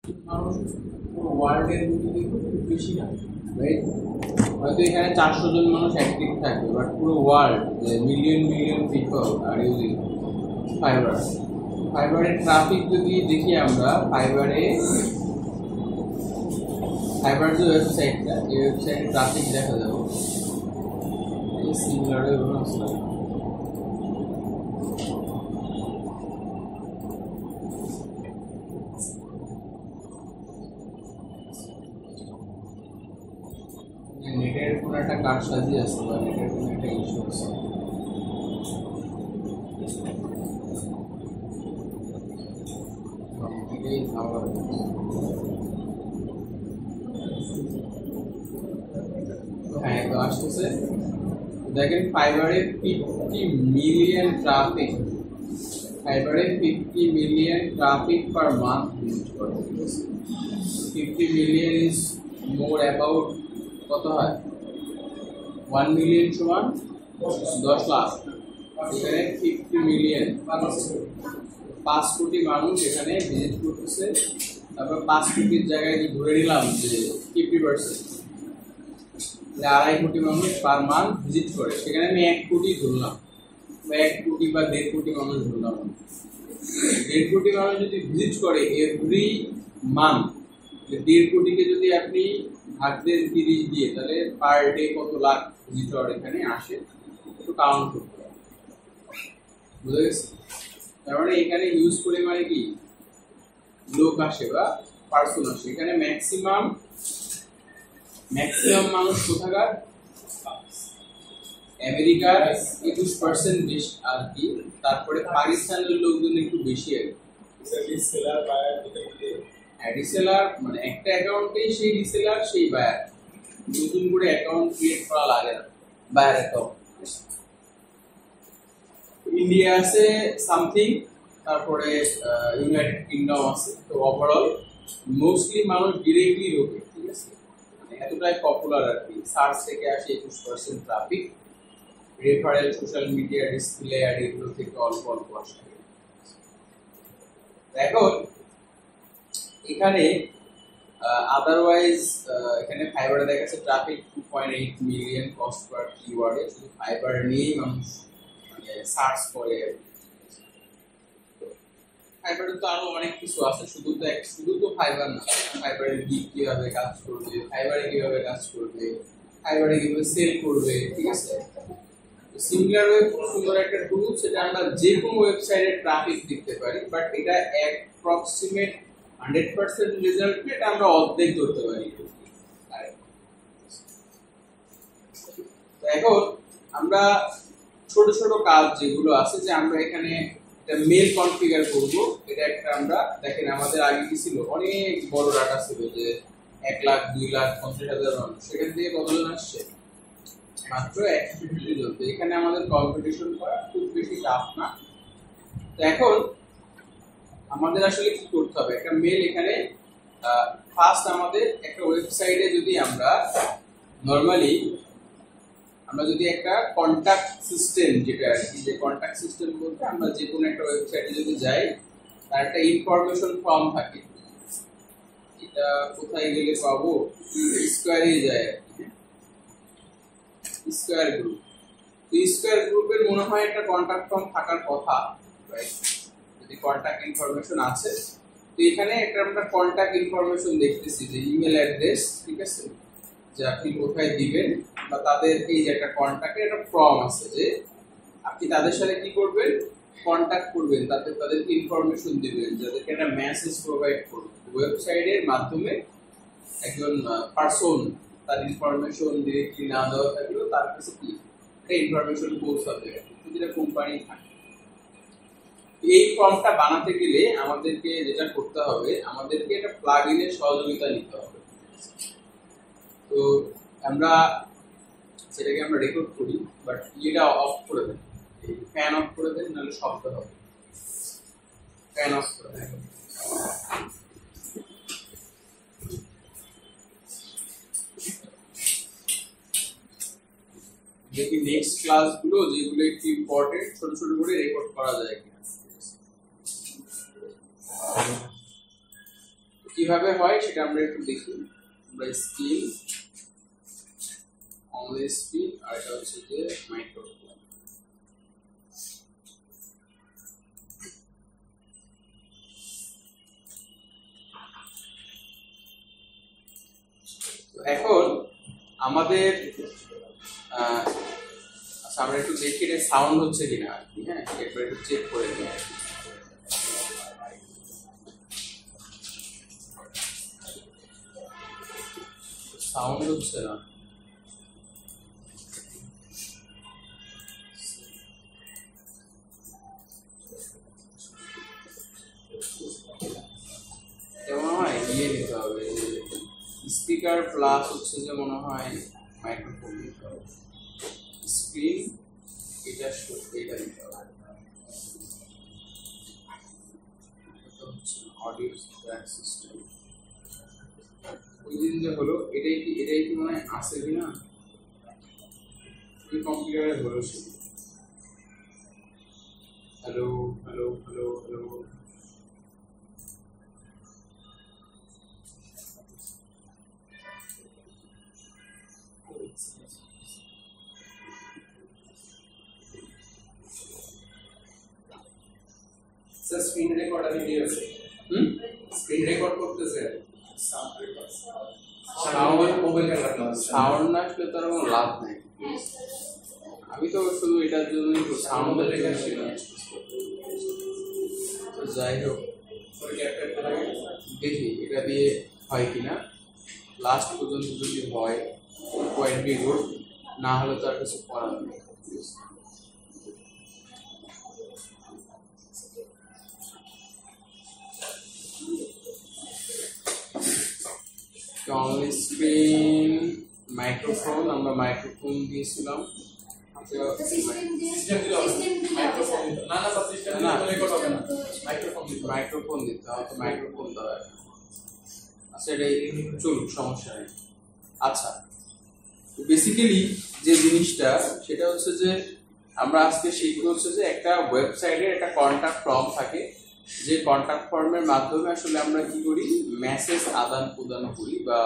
মানুষ পুরো ওয়ার্ল্ডের মধ্যে খুব বেশি না, রাইট? হয়তো এখানে 400 জন মানুষ অ্যাক্টিভ থাকবে, বাট পুরো world million million people are using fibre. ফাইবারের ট্রাফিক যদি দেখি আমরা, ফাইবার যে ওয়েবসাইটটা, এই ওয়েবসাইটে ট্রাফিক দেখা যাবে সিমিলার আসলে। নেটের কোনো একটা কারসাজি আছে বা নেটের কোনো একটা ইস্যু আছে। হ্যাঁ, তো আসতেছে। দেখেন ফাইবারে 50 মিলিয়ন ট্রাফিক, ফাইবারে 50 million traffic per month use করে। 50 মিলিয়ন ইজ মোর অ্যাবাউট কত হয়? 1 মিলিয়ন সমান 10 লাখ। এখানে 50 মিলিয়ন, 5 কোটি মানুষ এখানে ভিজিট করতেছে। তারপর 5 কোটির জায়গায় ধরে নিলাম যে 50%, 2.5 কোটি মানুষ পার মান্থ ভিজিট করে। সেখানে আমি 1 কোটি ধরলাম, বা 1 কোটি বা 1.5 কোটি মানুষ ধরলাম। 1.5 কোটি মানুষ যদি ভিজিট করে এভরি মান্থ, 1.5 কোটিকে যদি আপনি ভাগ দেন 30 দিয়ে, তাহলে পার ডে কত লাখ ভিজিটর এখানে আসে একটু কাউন্ট করতে হবে। বুঝা গেছে? তার মানে এখানে ইউজ করে মানে কি লোক আসে বা পার্সন আসে। এখানে ম্যাক্সিমাম মানুষ কোথাকার? আমেরিকার 21% বেশি আর কি। তারপরে পাকিস্তানের লোকজন একটু বেশি আর কি। রিসেলার মানে একটা অ্যাকাউন্টেই সেই রিসেলার সেই বায়ার, নতুন করে অ্যাকাউন্ট ক্রিয়েট করা লাগে না বায়ার অ্যাকাউন্ট। ইন্ডিয়া আছে সামথিং, তারপরে ইউনাইটেড কিংডম আছে। তো ওভারঅল মোস্টলি মানুষ ডিরেক্টলি ঢোকে, ঠিক আছে? মানে এতটাই পপুলার আর কি। সার্চ থেকে আসে 21% traffic, referral, social media, display ad, এগুলো থেকে অল্প অল্প আসে। এখন এখানে আদারওয়াইজ এখানে ফাইবারে দেখা যাচ্ছে ট্রাফিক 2.8 মিলিয়ন কস্ট পার কিওয়ার্ডে। শুধু ফাইবার নিয়েই মানুষ মানে সার্চ করে। ফাইবারে তো আরো অনেক কিছু আছে, শুধু তো ফাইবার না। ফাইবারের গিগ কিভাবে কাজ করবে, ফাইবারে কিভাবে কাজ করবে, ফাইবারে কিভাবে সেল করবে, ঠিক আছে? সিমিলার ওয়েব খুব সুন্দর একটা টুল, সেটা আমরা যে কোনো ওয়েবসাইটে ট্রাফিক দেখতে পারি, বাট এটা অ্যাপ্রক্সিমেট 100% রেজাল্ট এটা আমরা অর্ধেক ধরতে পারি। এখন আমরা ছোট ছোট কাজ যেগুলো আছে, যে আমরা এখানে একটা মেল কনফিগার করব। এটা একটা আমরা দেখেন আমাদের আগে কি ছিল, অনেক বড় ডাটা ছিল, যে 1 লাখ 2 লাখ 50,000 মানুষ। সেখান থেকে কতজন আসছে? মাত্র 150 জন। তো এখানে আমাদের কম্পিটিশন করা খুব বেশি টাফ না। তো এখন আমাদের আসলে কি করতে হবে? একটা মেল এখানে ফার্স্ট আমাদের একটা ওয়েবসাইটে যদি আমরা নরমালি যদি একটা কন্টাক্ট সিস্টেম, যেটা আর কি, যে কন্টাক্ট সিস্টেম বলতে আমরা যে কোনো একটা ওয়েবসাইটে যদি যাই, তার একটা ইনফরমেশন ফর্ম থাকে। এটা কোথায় গেলে পাবো? স্কয়ারে যায়, স্কয়ার গ্রুপ। তো স্কয়ার গ্রুপের মনে হয় একটা কন্টাক্ট ফর্ম থাকার কথা, রাইট? যদি কন্টাক্ট ইনফরমেশন আছে, তো এখানে একটা আমরা কন্টাক্ট ইনফরমেশন দেখতেছি, যে ইমেল অ্যাড্রেস, ঠিক আছে, যে আপনি কোথায় দিবেন, বা তাদের এই যে একটা কন্টাক্টের একটা ফর্ম আছে, যে আপনি তাদের সাথে কি করবেন, কন্টাক্ট করবেন, তাদেরকে ইনফরমেশন দিবেন, যাদেরকে একটা মেসেজ প্রোভাইড করবেন ওয়েবসাইটের মাধ্যমে। একজন পারসন তার ইনফরমেশন ডিরেক্টলি না দেওয়া থাকলেও তার কাছে কি একটা ইনফরমেশন পৌঁছাবে, যেটা কোম্পানি থাকে। এই ফর্মটা বানাতে গেলে আমাদেরকে যেটা করতে হবে, আমাদেরকে একটা প্লাগইনের সহযোগিতা নিতে হবে। তো আমরা সেটাকে আমরা রেকর্ড করি, বাট এটা অফ করে দেন, ফ্যান অফ করে দেন, নাহলে শব্দ হবে। ফ্যান অফ করে দেন। দেখি নেক্সট ক্লাসগুলো যেগুলো একটু ইম্পর্টেন্ট, ছোট ছোট করে রেকর্ড করা যায় কিনা। কিভাবে হয় সেটা আমরা একটু দেখি। আমরা স্কিল অনলি স্পিড আর এটা হচ্ছে যে মাইক্রোফোন। এখন আমাদের আচ্ছা আমরা একটু দেখি এটা সাউন্ড হচ্ছে কিনা আর কি। হ্যাঁ, একবার একটু চেক করে নিই। সাউন্ড হচ্ছে না। মনে হয় ইয়ে নিতে হবে, স্পিকার প্লাস হচ্ছে যে মনে হয় মাইক্রোফোন নিতে হবে। স্ক্রিন এটা এটা নিতে হবে, এটা হচ্ছে অডিও ট্র্যাক সিস্টেম। ওই দিন যে হলো এটাই কি মনে হয় আসে কিনা ওই কম্পিউটারে হলো সে। Hello hello hello hello sir screen record আর ভিডিও আছে। স্ক্রিন রেকর্ড করতেছে sound record. Mobile camera sound না আসলে তো আর কোনো লাভ নাই। আমি তো শুধু এটার জন্যই সাউন্ডের জন্য যাই হোক দেখি এটা দিয়ে হয় কিনা। লাস্ট পর্যন্ত যদি হয় কোয়াইট বি গুড, না হলে তো আর কিছু করার নেই। অনলি স্ক্রিন মাইক্রোফোন, আমরা মাইক্রোফোন দিয়েছিলাম। মাইক্রোফোন দিতে হবে, মাইক্রোফোন দেওয়া। আচ্ছা এটাই চলুক, সমস্যা নেই। আচ্ছা বেসিক্যালি যে জিনিসটা সেটা হচ্ছে যে আমরা আজকে শিখবো হচ্ছে যে একটা ওয়েবসাইটের একটা কন্ট্যাক্ট ফর্ম থাকে, যে কন্ট্যাক্ট ফর্মের মাধ্যমে আসলে আমরা কি করি, মেসেজ আদান প্রদান করি বা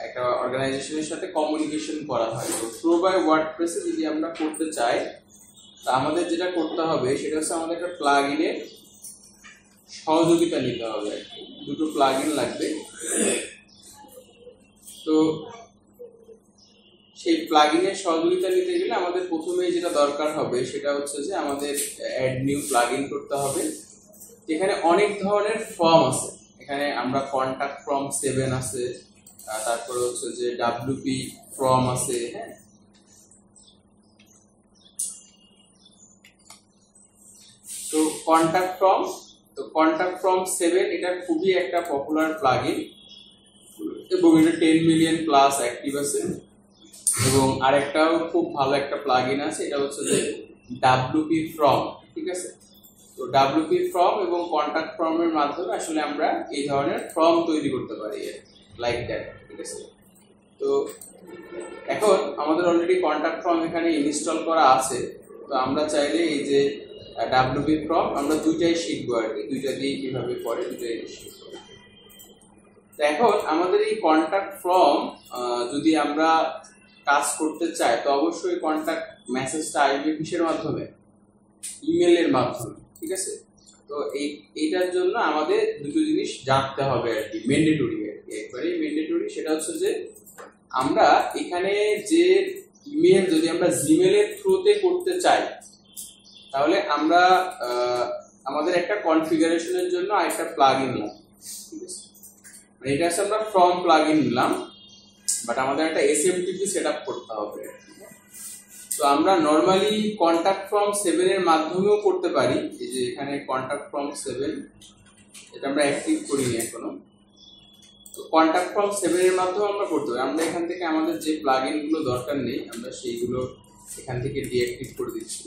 একটা অর্গানাইজেশনের সাথে কমিউনিকেশন করা হয়। তো প্রো বাই ওয়ার্ডপ্রেসে যদি আমরা করতে চাই তা আমাদের যেটা করতে হবে সেটা হচ্ছে আমাদের একটা প্লাগইনের সহযোগিতা নিতে হবে। দুটো প্লাগইন লাগবে। তো সেই প্লাগইনের সহযোগিতা নিতে গেলে আমাদের প্রথমে যেটা দরকার হবে সেটা হচ্ছে যে আমাদের অ্যাড নিউ প্লাগইন করতে হবে। এখানে অনেক ধরনের ফর্ম আছে। এখানে আমরা কন্ট্যাক্ট ফর্ম 7 আছে, তারপরে হচ্ছে যে ডাব্লিউপি ফর্ম আছে। হ্যাঁ, তো কন্ট্যাক্ট ফর্ম 7 এটা খুবই একটা পপুলার প্লাগইন এবং এটা 10 মিলিয়ন প্লাস অ্যাক্টিভ আছে। এবং আরেকটাও খুব ভালো একটা প্লাগইন আছে, এটা হচ্ছে যে ডাব্লিউপি ফর্ম। ঠিক আছে, তো ডাব্লিউপি ফর্ম এবং কন্ট্যাক্ট ফর্মের মাধ্যমে আসলে আমরা এই ধরনের ফর্ম তৈরি করতে পারি, লাইক দ্যাট। ঠিক আছে, তো এখন আমাদের অলরেডি কন্ট্যাক্ট ফর্ম এখানে ইনস্টল করা আছে। তো আমরা চাইলে এই যে ডাব্লিউপি ফর্ম আমরা দুইটাই শিখবো আর কি, দুইটা দিয়ে কিভাবে করে দুইটাই শিখবো। তো এখন আমাদের এই কন্ট্যাক্ট ফর্ম যদি আমরা কাজ করতে চাই তো অবশ্যই কন্ট্যাক্ট মেসেজটা আসবে কিসের মাধ্যমে, ইমেলের মাধ্যমে। ঠিক আছে, তো এইটার জন্য আমাদের দুটো জিনিস জানতে হবে আর কি, ম্যান্ডেটরি আর কি, একবারেই ম্যান্ডেটরি। সেটা হচ্ছে যে আমরা এখানে যে ইমেল যদি আমরা জিমেলের থ্রুতে করতে চাই তাহলে আমরা আমাদের একটা কনফিগারেশনের জন্য আরেকটা প্লাগইন নিলাম। ঠিক আছে, মানে এটা হচ্ছে আমরা ফর্ম প্লাগইন নিলাম, বাট আমাদের একটা এসএমটিপি সেটআপ করতে হবে। তো আমরা নরমালি কন্ট্যাক্ট ফর্ম 7 এর মাধ্যমেও করতে পারি। এই যে এখানে কন্ট্যাক্ট ফর্ম 7 এটা আমরা অ্যাক্টিভ করিনি এখনো। তো কন্ট্যাক্ট ফর্ম 7 এর মাধ্যমে আমরা করতে পারি। আমরা এখান থেকে আমাদের যে প্লাগইন গুলো দরকার নেই আমরা সেইগুলো এখান থেকে ডিঅ্যাক্টিভ করে দিচ্ছি।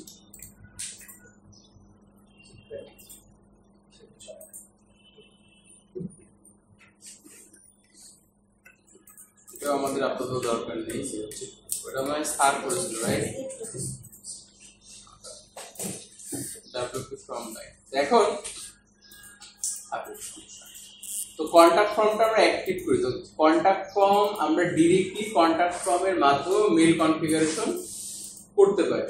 এটা আমাদের আপাতত দরকার নেই, ওটা আমরা স্টার্ট করেছিল, রাইট? WP form line. এখন তো কন্টাক্ট ফর্মটা আমরা অ্যাক্টিভ করি। তো কন্টাক্ট ফর্ম আমরা ডিরেক্টলি কন্টাক্ট ফর্মের মাধ্যমে মেল কনফিগারেশন করতে পারি।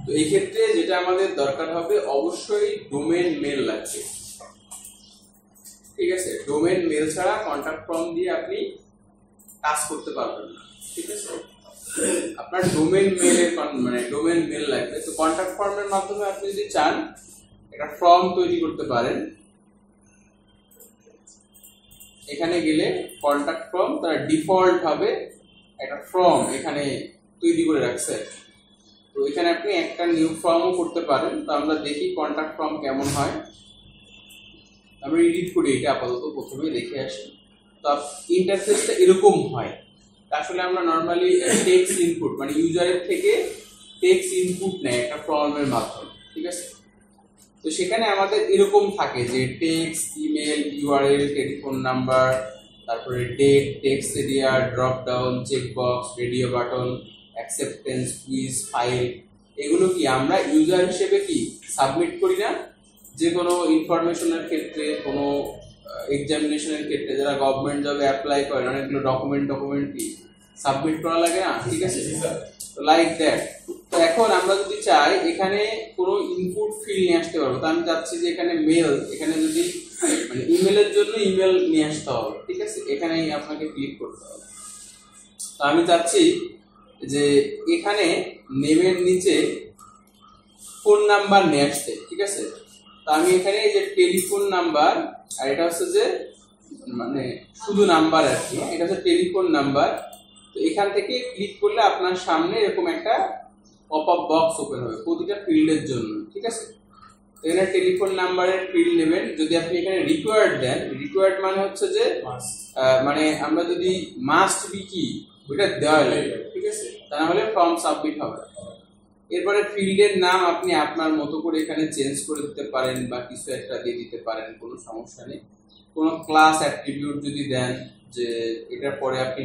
তো এই ক্ষেত্রে যেটা আমাদের দরকার হবে, অবশ্যই ডোমেন মেল লাগবে, ঠিক আছে? ডোমেন মেল ছাড়া কন্টাক্ট ফর্ম দিয়ে আপনি কাজ করতে পারবেন না, ঠিক আছে? আপনার ডোমেন মেলের মানে ডোমেন মেল লাগবে। তো কন্টাক্ট ফর্মের মাধ্যমে আপনি যদি চান একটা ফর্ম তৈরি করতে পারেন। এখানে গেলে কন্টাক্ট ফর্ম, তার ডিফল্ট ভাবে একটা ফর্ম এখানে তৈরি করে রাখছে। তো এখানে আপনি একটা নিউ ফর্মও করতে পারেন। তো আমরা দেখি কন্টাক্ট ফর্ম কেমন হয়। আমরা এডিট করি এটা আপাতত, প্রথমে দেখে আসি। তো ইন্টারফেসটা এরকম হয়। আসলে আমরা নরমালি টেক্সট ইনপুট মানে ইউজারের থেকে টেক্সট ইনপুট নেয় একটা ফর্মের মাধ্যমে, ঠিক আছে? তো সেখানে আমাদের এরকম থাকে যে text, email, URL, telephone number, তারপরে date, text area, drop down, checkbox, radio button, acceptance, quiz, file. এগুলো কি আমরা ইউজার হিসেবে কি সাবমিট করি না? যে কোনো ইনফরমেশনের ক্ষেত্রে, কোনো এক্সামিনেশনের ক্ষেত্রে যারা গভর্নমেন্ট জবে অ্যাপ্লাই করে অনেকগুলো ডকুমেন্ট কি সাবমিট করা লাগে না, ঠিক আছে? Like that. তো এখন আমরা যদি চাই এখানে কোনো ইনপুট ফিল্ড নিয়ে আসতে পারবো। তো আমি চাচ্ছি যে এখানে মেল, এখানে যদি মানে ইমেলের জন্য ইমেল নিয়ে আসতে হবে, ঠিক আছে? এখানেই আপনাকে ক্লিক করতে হবে। তো আমি চাচ্ছি যে এখানে নেমের নিচে ফোন নাম্বার নিয়ে আসতে, ঠিক আছে? তো আমি এখানে এই যে টেলিফোন নাম্বার, আর এটা হচ্ছে যে মানে শুধু নাম্বার আর কি, এটা হচ্ছে টেলিফোন নাম্বার। তো এখান থেকে ক্লিক করলে আপনার সামনে এরকম একটা পপআপ বক্স ওপেন হবে প্রতিটা ফিল্ডের জন্য, ঠিক আছে? এখানে টেলিফোন নাম্বারের ফিল্ড নেবেন। যদি আপনি এখানে রিকোয়ার্ড দেন, রিকোয়ার্ড মানে হচ্ছে যে মানে আমরা যদি মাস্ট বি কি ওটা দেওয়া লাগবে, ঠিক আছে? তা না হলে ফর্ম সাবমিট হবে। এরপরে ফিল্ডের নাম আপনি আপনার মতো করে এখানে চেঞ্জ করে দিতে পারেন বা কিছু একটা দিয়ে দিতে পারেন, কোনো সমস্যা নেই। কোনো ক্লাস অ্যাট্রিবিউট যদি দেন যে এটার পরে আপনি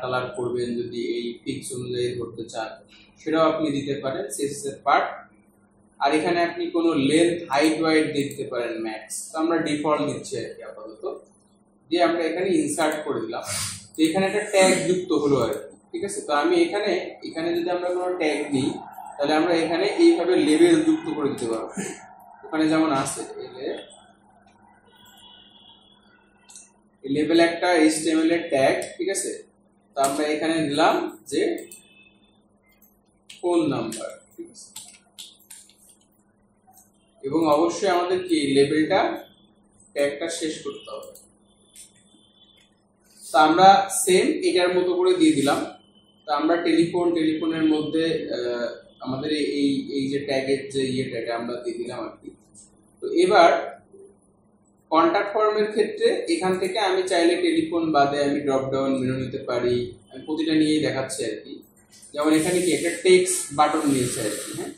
কালার করবেন, যদি এই ফিক্স অনুযায়ী করতে চান সেটাও আপনি দিতে পারেন, সিএসএস এর পার্ট। আর এখানে আপনি কোনো লেন্থ, হাইট, ওয়াইড দিতে পারেন ম্যাক্স। তো আমরা ডিফল্ট দিচ্ছি আর কি আপাতত, দিয়ে আমরা এখানে ইনসার্ট করে দিলাম। তো এখানে একটা ট্যাগ যুক্ত হলো আর কি, ঠিক আছে? তো আমি এখানে যদি আমরা কোনো ট্যাগ দিই তাহলে আমরা এখানে এইভাবে লেবেল যুক্ত করে দিতে পারবো। ওখানে যেমন আছে লেবেল একটা HTML এর ট্যাগ, ঠিক আছে? তো আমরা এখানে দিলাম যে ফোন নাম্বার, ঠিক আছে? এবং অবশ্যই আমাদের কি লেবেলটা ট্যাগটা শেষ করতে হবে। তো আমরা সেম এটার মতো করে দিয়ে দিলাম। তো আমরা টেলিফোনের মধ্যে আমাদের এই যে ট্যাগের যে ইয়েটা আমরা দিয়ে দিলাম আর কি। তো এবার কন্টাক্ট ফর্মের ক্ষেত্রে এখান থেকে আমি চাইলে টেলিফোন বাদে আমি ড্রপ ডাউন মেনু নিতে পারি। আমি প্রতিটা নিয়েই দেখাচ্ছি আর কি। যেমন এখানে কি একটা টেক্সট বাটন নিয়েছে আর কি, হ্যাঁ?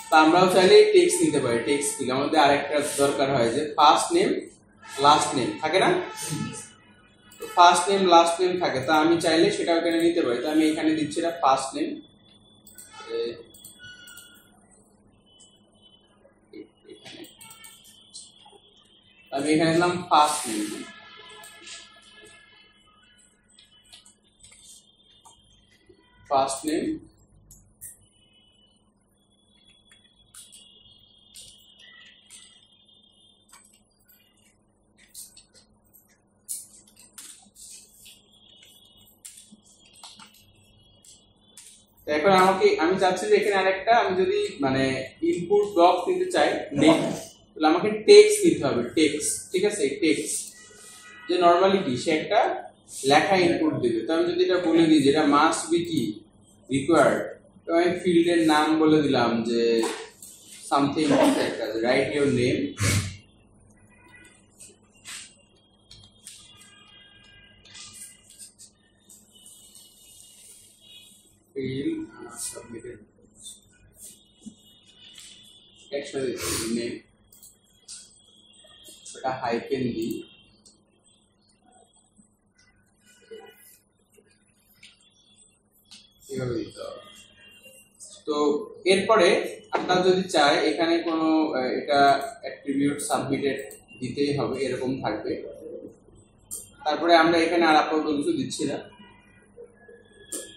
তা আমরাও চাইলে টেক্সট নিতে পারি। টেক্সট দিলে আমাদের আরেকটা দরকার হয় যে ফার্স্ট নেম লাস্ট নেম থাকে না? ফার্স্ট নেম লাস্ট নেম থাকে। তা আমি চাইলে সেটা এখানে নিতে পারি। তো আমি এখানে দিচ্ছি এটা ফার্স্ট নেম, আমি এখানে দিলাম ফার্স্ট নেম। ফার্স্ট নেম এখন আমি চাচ্ছি যে এখানে আরেকটা আমি যদি মানে ইনপুট বক্স নিতে চাই নেম, তাহলে আমাকে টেক্সট নিতে হবে। টেক্সট, ঠিক আছে? টেক্সট যে নরমালি কি সে একটা লেখা ইনপুট দেবে। তো আমি যদি এটা বলে দিই যেটা মাস্ট বি কি রিকোয়ার্ড, তো আমি ফিল্ডের নাম বলে দিলাম যে সামথিং, একটা right your name, field submitted actually name এটা হাইফেন দি এভাবে দিতে হবে। তো এরপরে আপনারা যদি চাই এখানে কোনো এটা অ্যাট্রিবিউট সাবমিটেড দিতেই হবে, এরকম থাকবে। তারপরে আমরা এখানে আর আপাতত কিছু দিচ্ছি না।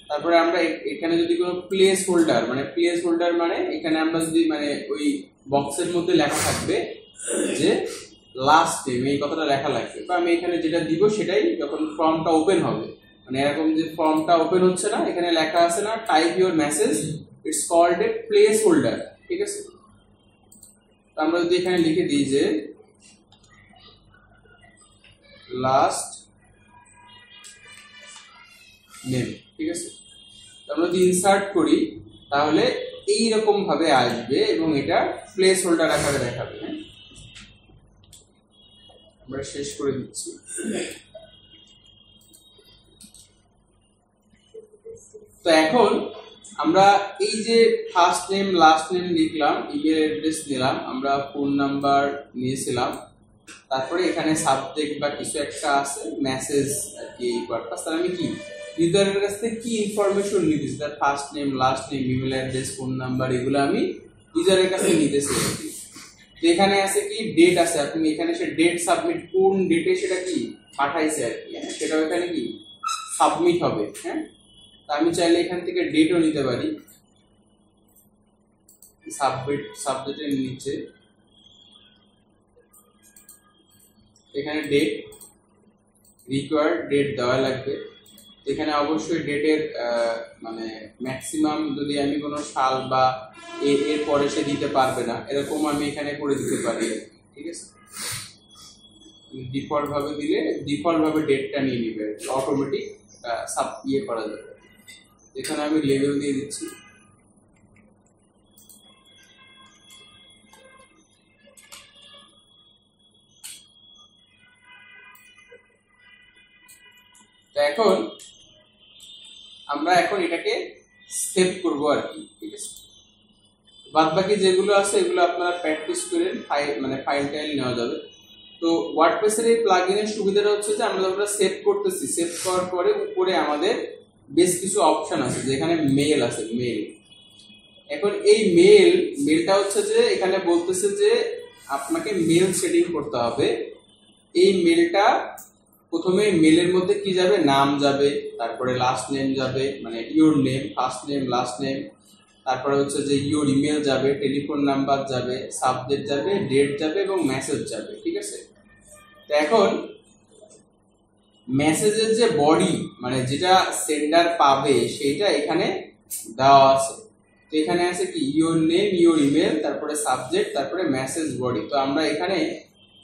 তারপরে আমরা এখানে যদি কোনো প্লেস হোল্ডার মানে এখানে আমরা যদি মানে ওই বক্সের মধ্যে লেখা থাকবে যে লাস্ট নেম, এই কথাটা লেখা লাগবে, বা আমি এখানে যেটা দিব সেটাই যখন ফর্মটা ওপেন হবে, মানে এরকম যে ফর্মটা ওপেন হচ্ছে না, এখানে লেখা আছে না type your message, it's called a placeholder, ঠিক আছে। তো আমরা যদি এখানে লিখে দিই যে লাস্ট নেম, ঠিক আছে। আমরা যদি ইনসার্ট করি তাহলে এইরকম ভাবে আসবে এবং এটা প্লেস হোল্ডার আকারে দেখাবে। হ্যাঁ, আমরা শেষ করে দিচ্ছি। তো এখন আমরা এই যে ফার্স্ট নেম লাস্ট নেম লিখলাম, ইমেল অ্যাড্রেস নিলাম, আমরা ফোন নাম্বার নিয়েছিলাম, তারপরে এখানে সাবজেক্ট বা কিছু একটা আছে মেসেজ আর কি, এই পারপাস। তাহলে আমি কি ইউজারের কাছ থেকে কি ইনফরমেশন নিতেছি, তার first name last name email address phone number, এগুলো আমি ইউজারের কাছে নিতেছি। এখানে আছে কি ডেট আছে, আপনি এখানে সে ডেট সাবমিট, কোন ডেটে সেটা কি পাঠাইছে আর কি, সেটাও এখানে কি সাবমিট হবে। হ্যাঁ, তা আমি চাইলে এখান থেকে ডেটও নিতে পারি, সাবজেক্টের নিচে এখানে ডেট, রিকোয়ার্ড ডেট দেওয়া লাগবে। এখানে অবশ্যই ডেটের মানে ম্যাক্সিমাম যদি আমি কোনো সাল বা এর পরে সে দিতে পারবে না এরকম আমি এখানে করে দিতে পারি, ঠিক আছে। ডিফল্ট ভাবে দিলে ডিফল্ট ভাবে ডেটটা নিয়ে নিবে, অটোমেটিক সাব করা যাবে। এখানে আমি লেভেল দিয়ে দিচ্ছি। তো এখন আমরা এটাকে সেভ করব আর কি, ঠিক আছে। বাদ বাকি যেগুলো আছে এগুলো আপনারা প্র্যাকটিস করেন, ফাইল টাইল নেওয়া যাবে। তো ওয়ার্ডপ্রেসের এই প্লাগইনের সুবিধাটা হচ্ছে যে আমরা যখন সেভ করতেছি, সেভ করার পরে উপরে আমাদের বেশ কিছু অপশন আছে, যেখানে মেল আছে, মেল। এখন এই মেলটা হচ্ছে যে এখানে বলতেছে যে আপনাকে মেল সেটিং করতে হবে। এই মেলটা প্রথমে মেলের মধ্যে কি যাবে, নাম যাবে, তারপরে লাস্ট নেম যাবে, মানে your name, first name last name, তারপরে হচ্ছে যে ইওর ইমেল যাবে, টেলিফোন নাম্বার যাবে, সাবজেক্ট যাবে, ডেট যাবে এবং মেসেজ যাবে, ঠিক আছে। তো এখন মেসেজের যে বডি মানে যেটা সেন্ডার পাবে সেটা এখানে দেওয়া আছে। তো এখানে আছে কি ইওর নেম, ইওর ইমেল, তারপরে সাবজেক্ট, তারপরে মেসেজ বডি। তো আমরা এখানে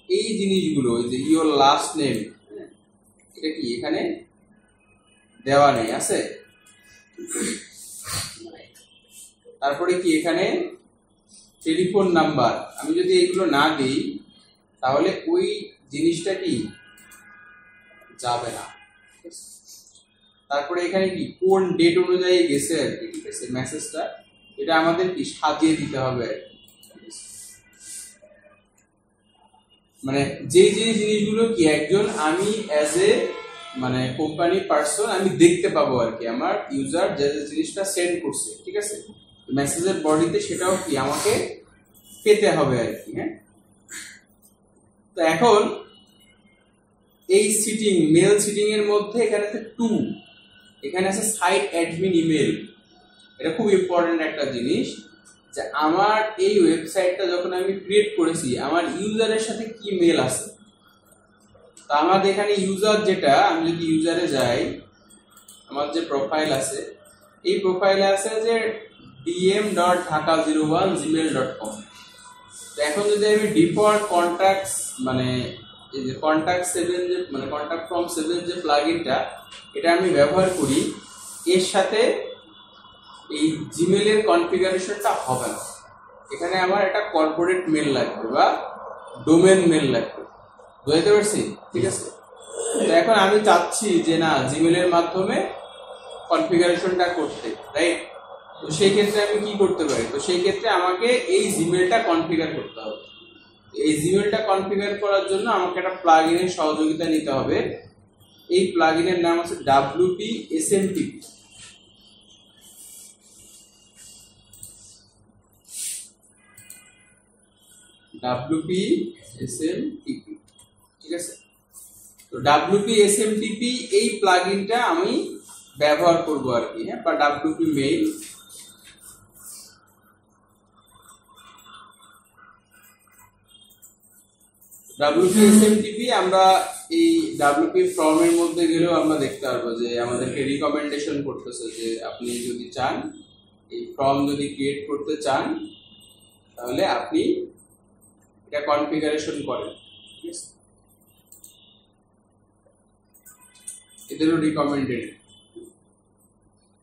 এই জিনিসগুলো, যে ইওর লাস্ট নেম, এটা কি এখানে দেওয়া নেই, আছে। তারপরে কি এখানে টেলিফোন নাম্বার, আমি যদি এগুলো না দিই তাহলে ওই জিনিসটা কি যাবে না। তারপরে এখানে কি কোন ডেট অনুযায়ী গেছে আর কি, ঠিক আছে, মেসেজটা, এটা আমাদের কি সাজিয়ে দিতে হবে আর কি। মানে যে জিনিসগুলো কি একজন আমি অ্যাজ এ মানে কোম্পানি পার্সন আমি দেখতে পাবো আর কি, আমার ইউজার যে জিনিসটা সেন্ড করছে, ঠিক আছে, মেসেজের বডিতে সেটাও কি আমাকে পেতে হবে আর কি। হ্যাঁ, তো এখন এই সিটিং, মেল সিটিং এর মধ্যে এখানে আছে এখানে আছে সাইট অ্যাডমিন ইমেল। এটা খুব ইম্পর্টেন্ট একটা জিনিস, যে আমার এই ওয়েবসাইটটা যখন আমি ক্রিয়েট করেছি আমার ইউজারের সাথে কি মেল আছে। তো আমাদের এখানে ইউজার যেটা, আমি যদি ইউজারে যাই, আমার যে প্রোফাইল আছে এই প্রোফাইলে আছে যে dm.dhaka01gmail.com। তো এখন যদি আমি ডিফল্ট কন্টাক্টস মানে এই যে কন্টাক্ট 7 যে মানে কন্টাক্ট ফ্রম 7 যে প্লাগইনটা, এটা আমি ব্যবহার করি, এর সাথে এই জিমেলের কনফিগারেশনটা হবে না। এখানে আমার একটা কর্পোরেট মেল লাগবে বা ডোমেন মেল লাগবে, বুঝতে পারছি, ঠিক আছে। তো এখন আমি চাচ্ছি যে না জিমেলের মাধ্যমে কনফিগারেশনটা করতে, রাইট। তো সেই ক্ষেত্রে আমি কি করতে পারি, তো সেই ক্ষেত্রে আমাকে এই জিমেলটা কনফিগার করতে হবে। এই জিমেলটা কনফিগার করার জন্য আমাকে একটা প্লাগইনের সহযোগিতা নিতে হবে। এই প্লাগইনের নাম আছে WP SMTP। WP SMTP, ঠিক আছে। তো WP SMTP এই প্লাগইনটা আমি ব্যবহার করব আর কি, হ্যাঁ, বা WP মেইল। WP SMTP আমরা এই WP ফর্মের মধ্যে গেলেও আমরা দেখতে পারবো যে আমাদেরকে রিকমেন্ডেশন করতেছে যে আপনি যদি চান এই ফর্ম যদি ক্রিয়েট করতে চান তাহলে আপনি এটা কনফিগারেশন করেন, ঠিক আছে। এদেরও রিকমেন্ডেড।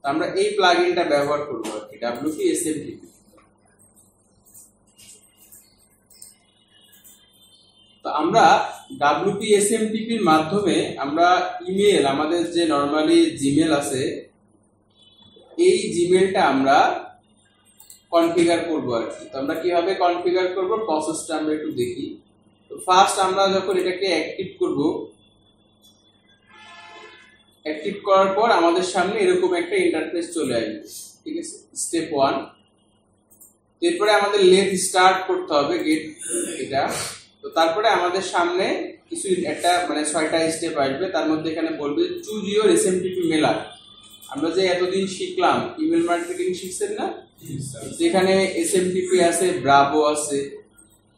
আমরা এই প্লাগইনটা ব্যবহার করব আর কি, WP SMTP। তো আমরা WP SMTP এর মাধ্যমে আমরা ইমেল, আমাদের যে নরমালি জিমেল আছে এই জিমেলটা আমরা কনফিগার করব আর কি। তো আমরা কিভাবে কনফিগার করব প্রসেসটা আমরা একটু দেখি। তো ফার্স্ট আমরা যখন এটাকে অ্যাক্টিভ করব, অ্যাক্টিভ করার পর আমাদের সামনে এরকম একটা ইন্টারফেস চলে আসবে, ঠিক আছে। স্টেপ 1, এরপরে আমাদের লেট স্টার্ট করতে হবে গেট এটা। তো তারপরে আমাদের সামনে কিছু একটা মানে 6টা স্টেপ আসবে, তার মধ্যে এখানে বলবে চুজ ইওর SMTP মেলার। আমরা যে এতদিন শিখলাম ইমেল মার্কেটিং শিখছেন না, যেখানে SMTP আছে, ব্রাভো আছে,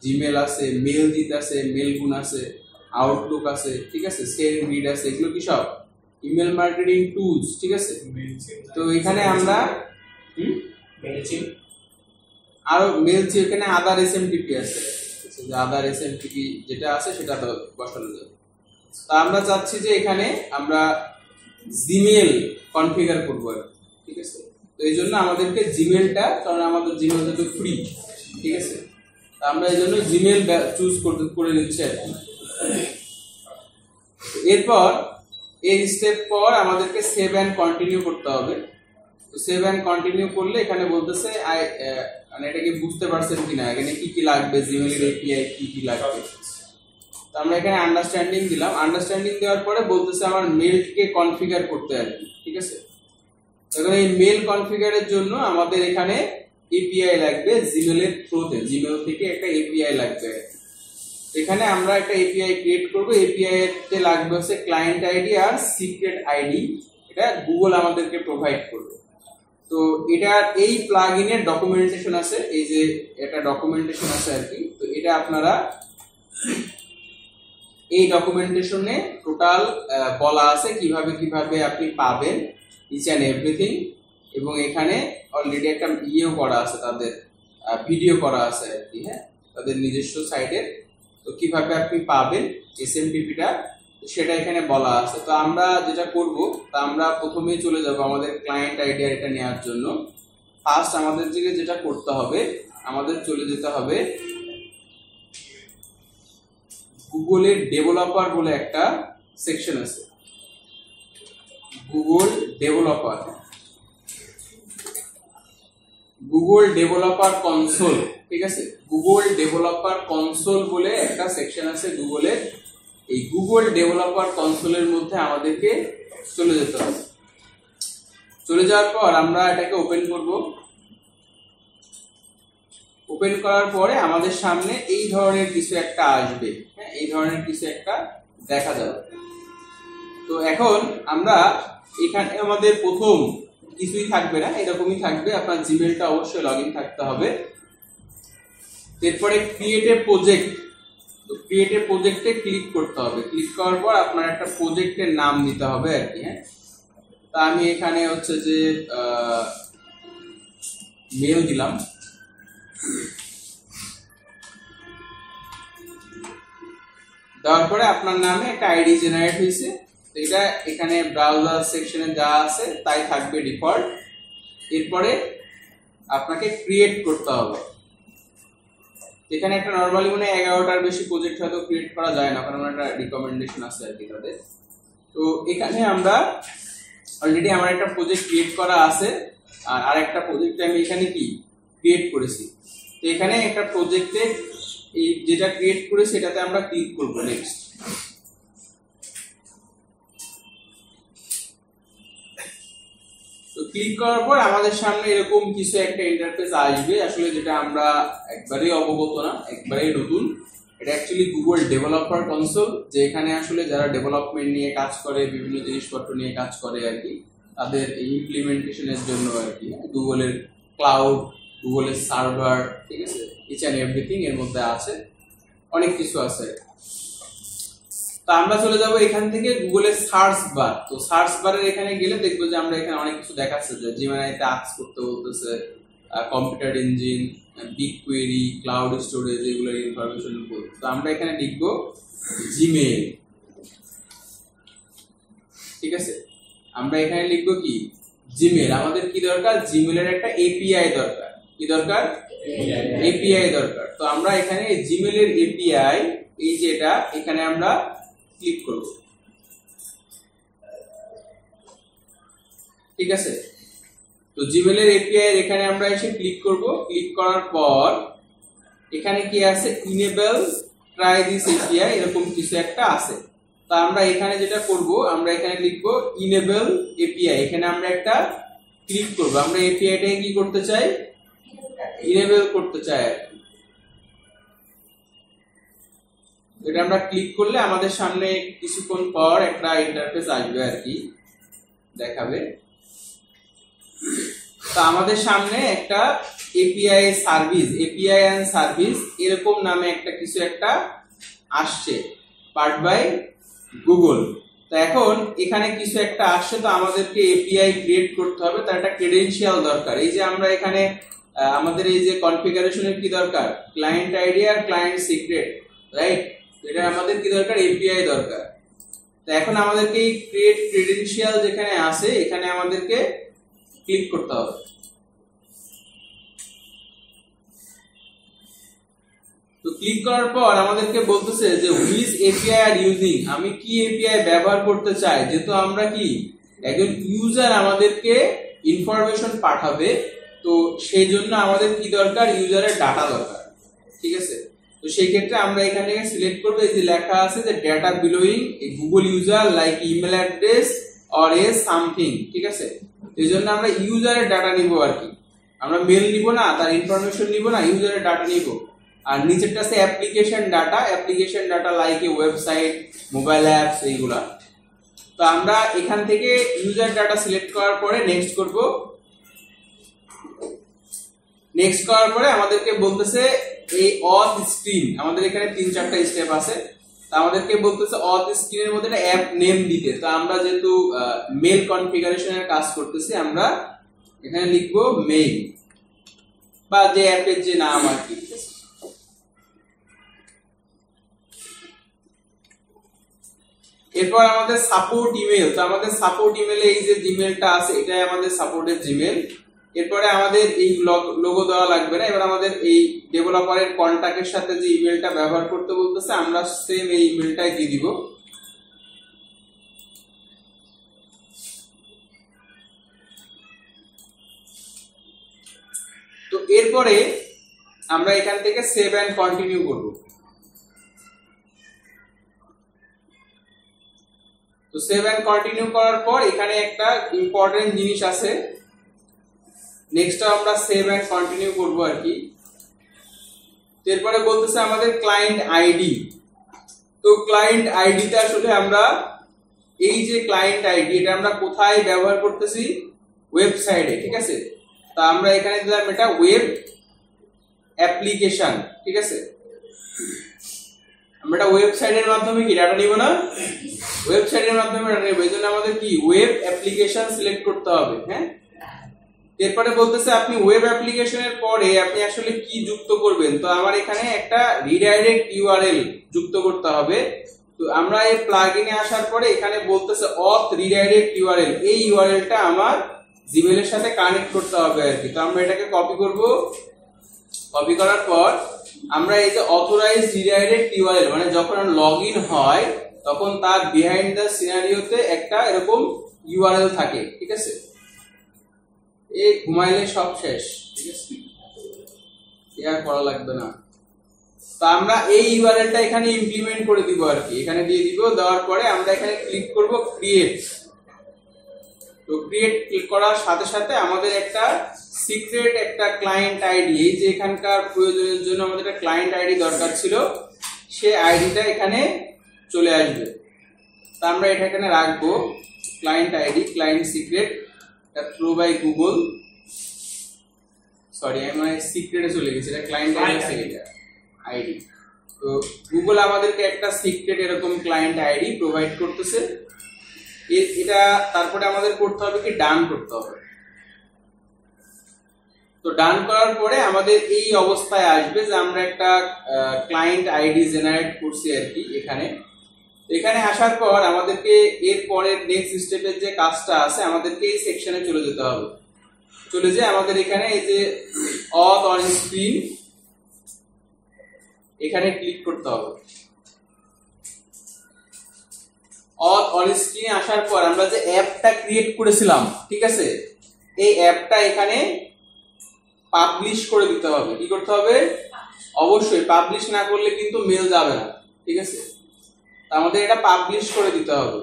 জিমেল আছে, মেলজিট আছে, মেলগুন আছে, আউটলুক আছে, ঠিক আছে, সেন্ডগ্রিড আছে, এগুলো কি সব ইমেল মার্কেটিং টুলস, ঠিক আছে। তো এখানে আমরা আরো মেলছি, এখানে আদার SMTP আছে, যে আদার SMTP যেটা আছে সেটা বসানো যাবে। তা আমরা চাচ্ছি যে এখানে আমরা জিমেল কনফিগার করবো আর, ঠিক আছে। তো এই জন্য আমাদেরকে জিমেলটা, কারণ আমাদের জিমেল যেহেতু ফ্রি, ঠিক আছে, তা আমরা এই জন্য জিমেল চুজ করে নিচ্ছি আর কি। এরপর এই স্টেপ পর আমাদেরকে সেভ অ্যান্ড কন্টিনিউ করতে হবে। তো সেভ অ্যান্ড কন্টিনিউ করলে এখানে বলতেছে মানে এটা কি বুঝতে পারছেন কিনা, এখানে কি কি লাগবে, জিমেলের API কি কি লাগবে। তো আমরা এখানে আন্ডারস্ট্যান্ডিং দিলাম। আন্ডারস্ট্যান্ডিং দেওয়ার পরে বলতেছে আমার মেলকে কনফিগার করতে আর কি, ঠিক আছে। এখন এই মেল কনফিগারের জন্য আমাদের এখানে API লাগবে জিমেলের থ্রুতে, জিমেল থেকে একটা API লাগবে। এখানে আমরা একটা API ক্রিয়েট করব। API তে লাগবে হচ্ছে ক্লায়েন্ট আইডি আর সিক্রেট আইডি, এটা গুগল আমাদেরকে প্রোভাইড করবে। তো এটার এই প্লাগইনের ডকুমেন্টেশন আছে, এই যে এটা ডকুমেন্টেশন আছে আর কি। তো এটা আপনারা এই ডকুমেন্টেশনে টোটাল বলা আছে কিভাবে কিভাবে আপনি পাবেন ইচ অ্যান্ড এভরিথিং, এবং এখানে অলরেডি একটা ইয়েও করা আছে, তাদের ভিডিও করা আছে আর কি, হ্যাঁ, তাদের নিজস্ব সাইটে। তো কিভাবে আপনি পাবেন SMTPটা সেটা এখানে বলা আছে। তো আমরা যেটা করব, তা আমরা প্রথমেই চলে যাব আমাদের ক্লায়েন্ট আইডি এটা নেওয়ার জন্য। ফার্স্ট আমাদের যেটা করতে হবে, আমাদের চলে যেতে হবে গুগলের ডেভেলপার বলে একটা সেকশন আছে, Google developer, Google developer console, ঠিক আছে। গুগল ডেভেলপার কনসোল বলে একটা সেকশন আছে গুগলের। এই গুগল ডেভেলপার কনসোলের মধ্যে আমাদেরকে চলে যেতে হবে। চলে যাওয়ার পর আমরা এটাকে ওপেন করব। ওপেন করার পরে আমাদের সামনে এই ধরনের কিছু একটা আসবে, হ্যাঁ, এই ধরনের কিছু একটা দেখা যাবে। তো এখন আমরা এখানে আমাদের প্রথম কিছুই থাকবে না, এরকমই থাকবে। আপনার জিমেলটা অবশ্যই লগইন থাকতে হবে। এরপরে ক্রিয়েট এ প্রজেক্ট, তো ক্রিয়েট এ প্রজেক্টে ক্লিক করতে হবে। ক্লিক করার পর আপনার একটা প্রজেক্টের নাম দিতে হবে আর কি, হ্যাঁ। তা আমি এখানে হচ্ছে যে মেল দিলাম। দেওয়ার পরে আপনার নামে একটা আইডি জেনারেট হয়েছে। তো এটা এখানে ব্রাউজার সেকশনে যা আছে তাই থাকবে ডিফল্ট। এরপরে আপনাকে ক্রিয়েট করতে হবে। এখানে একটা নরমালি মানে 11টার বেশি প্রজেক্ট হয়তো ক্রিয়েট করা যায় না, কারণ একটা রিকমেন্ডেশন আছে আর কি তাদের। তো এখানে আমরা অলরেডি আমার একটা প্রজেক্ট ক্রিয়েট করা আছে, আর আরেকটা প্রজেক্ট আমি এখানে কি ক্রিয়েট করেছি। তো এখানে একটা প্রজেক্টে এই যেটা ক্রিয়েট করে সেটাতে আমরা ক্লিক করব নেক্সট। তো ক্লিক করার পর আমাদের সামনে এরকম কিছু একটা ইন্টারফেস আসবে, আসলে যেটা আমরা একবারেই অবগত না, একবারেই নতুন। এটা অ্যাকচুয়ালি গুগল ডেভেলপার কনসোল, যেখানে আসলে যারা ডেভেলপমেন্ট নিয়ে কাজ করে, বিভিন্ন জিনিসপত্র নিয়ে কাজ করে আর কি, তাদের ইমপ্লিমেন্টেশনের জন্য আর কি গুগলের ক্লাউড, গুগলের সার্ভার, ঠিক আছে, ইচ অ্যান্ড এভরিথিং এর মধ্যে আছে, অনেক কিছু আছে। তো আমরা চলে যাব এখান থেকে গুগলের সার্চ বার। তো সার্চ বারের এখানে গেলে দেখবো যে আমরা এখানে অনেক কিছু দেখাচ্ছে, যে জিমেনাইতে আক্স করতে বলতেছে, computer engine, big query, cloud storage, এগুলোর ইনফরমেশন বলতে। তো আমরা এখানে লিখবো জিমেইল, ঠিক আছে, আমরা এখানে লিখবো কি জিমেইল। আমাদের কি দরকার? জিমেইলের একটা এপিআই দরকার। কি দরকার? এপিআই দরকার। তো আমরা এখানে জিমেইলের এপিআই, এই যে এটা, এখানে আমরা ক্লিক করব, ঠিক আছে। তো জিমেইলের এপিআই এখানে আমরা এসে ক্লিক করব। ক্লিক করার পর এখানে কি আছে? ইনেবল ট্রাই দিস এপিআই, এরকম কিছু একটা আছে। তো আমরা এখানে যেটা করব, আমরা এখানে লিখব ইনেবল এপিআই, এখানে আমরা একটা ক্লিক করব। আমরা এপিআইটাকে কি করতে চাই? ইনেবল করতে চাই। এটা আমরা ক্লিক করলে আমাদের সামনে কিছুক্ষণ পর একটা ইন্টারফেস আসবে আর কি, দেখাবে। তো আমাদের সামনে একটা API service, API and service এরকম নামে একটা কিছু একটা আসছে, পার্ট বাই গুগল। তো এখন এখানে কিছু একটা আসছে, তো আমাদেরকে এপিআই ক্রিয়েট করতে হবে, তার একটা ক্রেডেনশিয়াল দরকার। এই যে আমরা এখানে আমাদের এই যে কনফিগারেশনের কি দরকার? ক্লায়েন্ট আইডি আর ক্লায়েন্ট সিক্রেট, রাইট? এটা আমাদের কি দরকার? এপিআই দরকার। তো এখন আমাদেরকে এই ক্রিয়েট ক্রেডেনশিয়াল যেখানে আছে, এখানে আমাদেরকে ক্লিক করতে হবে। তো ক্লিক করার পর আমাদেরকে বলতেছে যে হুইচ এপিআই আর ইউজিং, আমি কি এপিআই ব্যবহার করতে চাই। যেহেতু আমরা কি একজন ইউজার আমাদেরকে ইনফরমেশন পাঠাবে, তো সেই জন্য আমাদের কি দরকার? ইউজারের ডাটা দরকার, ঠিক আছে। তো সেই ক্ষেত্রে আমরা এখানে সিলেক্ট করব, এই যে লেখা আছে যে data belonging a Google user like email address or a something, ঠিক আছে। এই জন্য আমরা ইউজারের ডাটা নিব আর কি, আমরা মেল নিব না, তার ইনফরমেশন নিব না, ইউজারের ডাটা নিব। আর নিচেরটা আছে application data, application data like a website, mobile apps, এইগুলা। তো আমরা এখান থেকে ইউজার ডাটা সিলেক্ট করার পরে নেক্সট করব। নেক্সট করার পরে আমাদেরকে বলতেছে এই অথ স্ক্রিন, আমাদের এখানে 3-4টা স্টেপ আছে। তো আমাদেরকে বলতেছে অথ স্ক্রিনের মধ্যে একটা অ্যাপ নেম দিতে। তো আমরা যেহেতু মেল কনফিগারেশনের কাজ করতেছি, আমরা এখানে লিখবো মেইল, বা যে অ্যাপের যে নাম আর কি। এরপর আমাদের সাপোর্ট ইমেল। তো আমাদের সাপোর্ট ইমেলে এই যে জিমেলটা আছে, এটাই আমাদের সাপোর্টের জিমেল। এরপরে আমাদের এই লোগো দেওয়া লাগবে না। এবার আমাদের এই ডেভেলপারের কন্টাক্টের সাথে যে ইমেলটা ব্যবহার করতে বলতেছে, আমরা সেম এই ইমেলটাই দিয়ে দিব। তো এরপরে আমরা এখান থেকে সেভ এন্ড কন্টিনিউ করব। তো সেভ এন্ড কন্টিনিউ করার পর এখানে একটা ইম্পর্টেন্ট জিনিস আছে, নেক্সট আমরা সেভ এন্ড কন্টিনিউ করব আর কি। এরপরে বলতেছে আমাদের ক্লায়েন্ট আইডি। তো ক্লায়েন্ট আইডিতে আসলে আমরা এই যে ক্লায়েন্ট আইডি, এটা আমরা কোথায় ব্যবহার করতেছি? ওয়েবসাইটে, ঠিক আছে। তা আমরা এখানে দিলাম এটা ওয়েব অ্যাপ্লিকেশন, ঠিক আছে। আমরা এটা ওয়েবসাইটের মাধ্যমে কি ডাটা নিব না? ওয়েবসাইটের মাধ্যমে ডাটা নিব, এই জন্য আমাদের কি ওয়েব অ্যাপ্লিকেশন সিলেক্ট করতে হবে। হ্যাঁ, এরপরে বলতেছে আপনি ওয়েব অ্যাপ্লিকেশনের পরে আপনি আসলে কি যুক্ত করবেন। তো আমার এখানে একটা রিডাইরেক্ট ইউআরএল যুক্ত করতে হবে। তো আমরা এই প্লাগইনে আসার পরে এখানে বলতেছে অথ রিডাইরেক্ট ইউআরএল, এই ইউআরএলটা আমার জিমেইলের সাথে কানেক্ট করতে হবে আর কি। তো আমরা এটাকে কপি করব। কপি করার পর আমরা এই যে অথরাইজ রিডাইরেক্ট ইউআরএল, মানে যখন লগইন হয় তখন তার বিহাইন্ড দ্য সিনারিওতে একটা এরকম ইউআরএল থাকে, ঠিক আছে। এই ঘুমাইলে সব শেষ, ঠিক আছে, আর করা লাগবে না। তো আমরা এই ইউআরএলটা এখানে ইমপ্লিমেন্ট করে দিব আর কি, এখানে দিয়ে দিব। দেওয়ার পরে আমরা এখানে ক্লিক করব ক্রিয়েট। তো ক্রিয়েট করার সাথে সাথে আমাদের একটা সিক্রেট একটা ক্লায়েন্ট আইডি, এই যে এখানকার প্রয়োজনের জন্য আমাদের একটা ক্লায়েন্ট আইডি দরকার ছিল, সেই আইডিটা এখানে চলে আসবে। তা আমরা এটা এখানে রাখবো client ID, client secret through by Google, sorry আমি সিক্রেটে চলে গেছি, এটা ক্লায়েন্ট আইডি। তো গুগল আমাদেরকে একটা সিক্রেট এরকম ক্লায়েন্ট আইডি প্রোভাইড করতেছে। এটা তারপরে আমাদের করতে হবে কি, ডান করতে হবে। তো ডান করার পরে আমাদের এই অবস্থায় আসবে যে আমরা একটা ক্লায়েন্ট আইডি জেনারেট করছি আর কি। এখানে আসার পর আমাদেরকে এর পরের নেক্সট স্টেপের যে কাজটা আছে, আমাদেরকে এই সেকশনে চলে যেতে হবে। চলে যে আমাদের এখানে এই যে অথ অন স্ক্রিন, এখানে ক্লিক করতে হবে। অথ অন স্ক্রিনে আসার পর আমরা যে অ্যাপটা ক্রিয়েট করেছিলাম, ঠিক আছে, এই অ্যাপটা এখানে পাবলিশ করে দিতে হবে। কি করতে হবে? অবশ্যই পাবলিশ না করলে কিন্তু মেল যাবে না, ঠিক আছে। আমাদের এটা পাবলিশ করে দিতে হবে।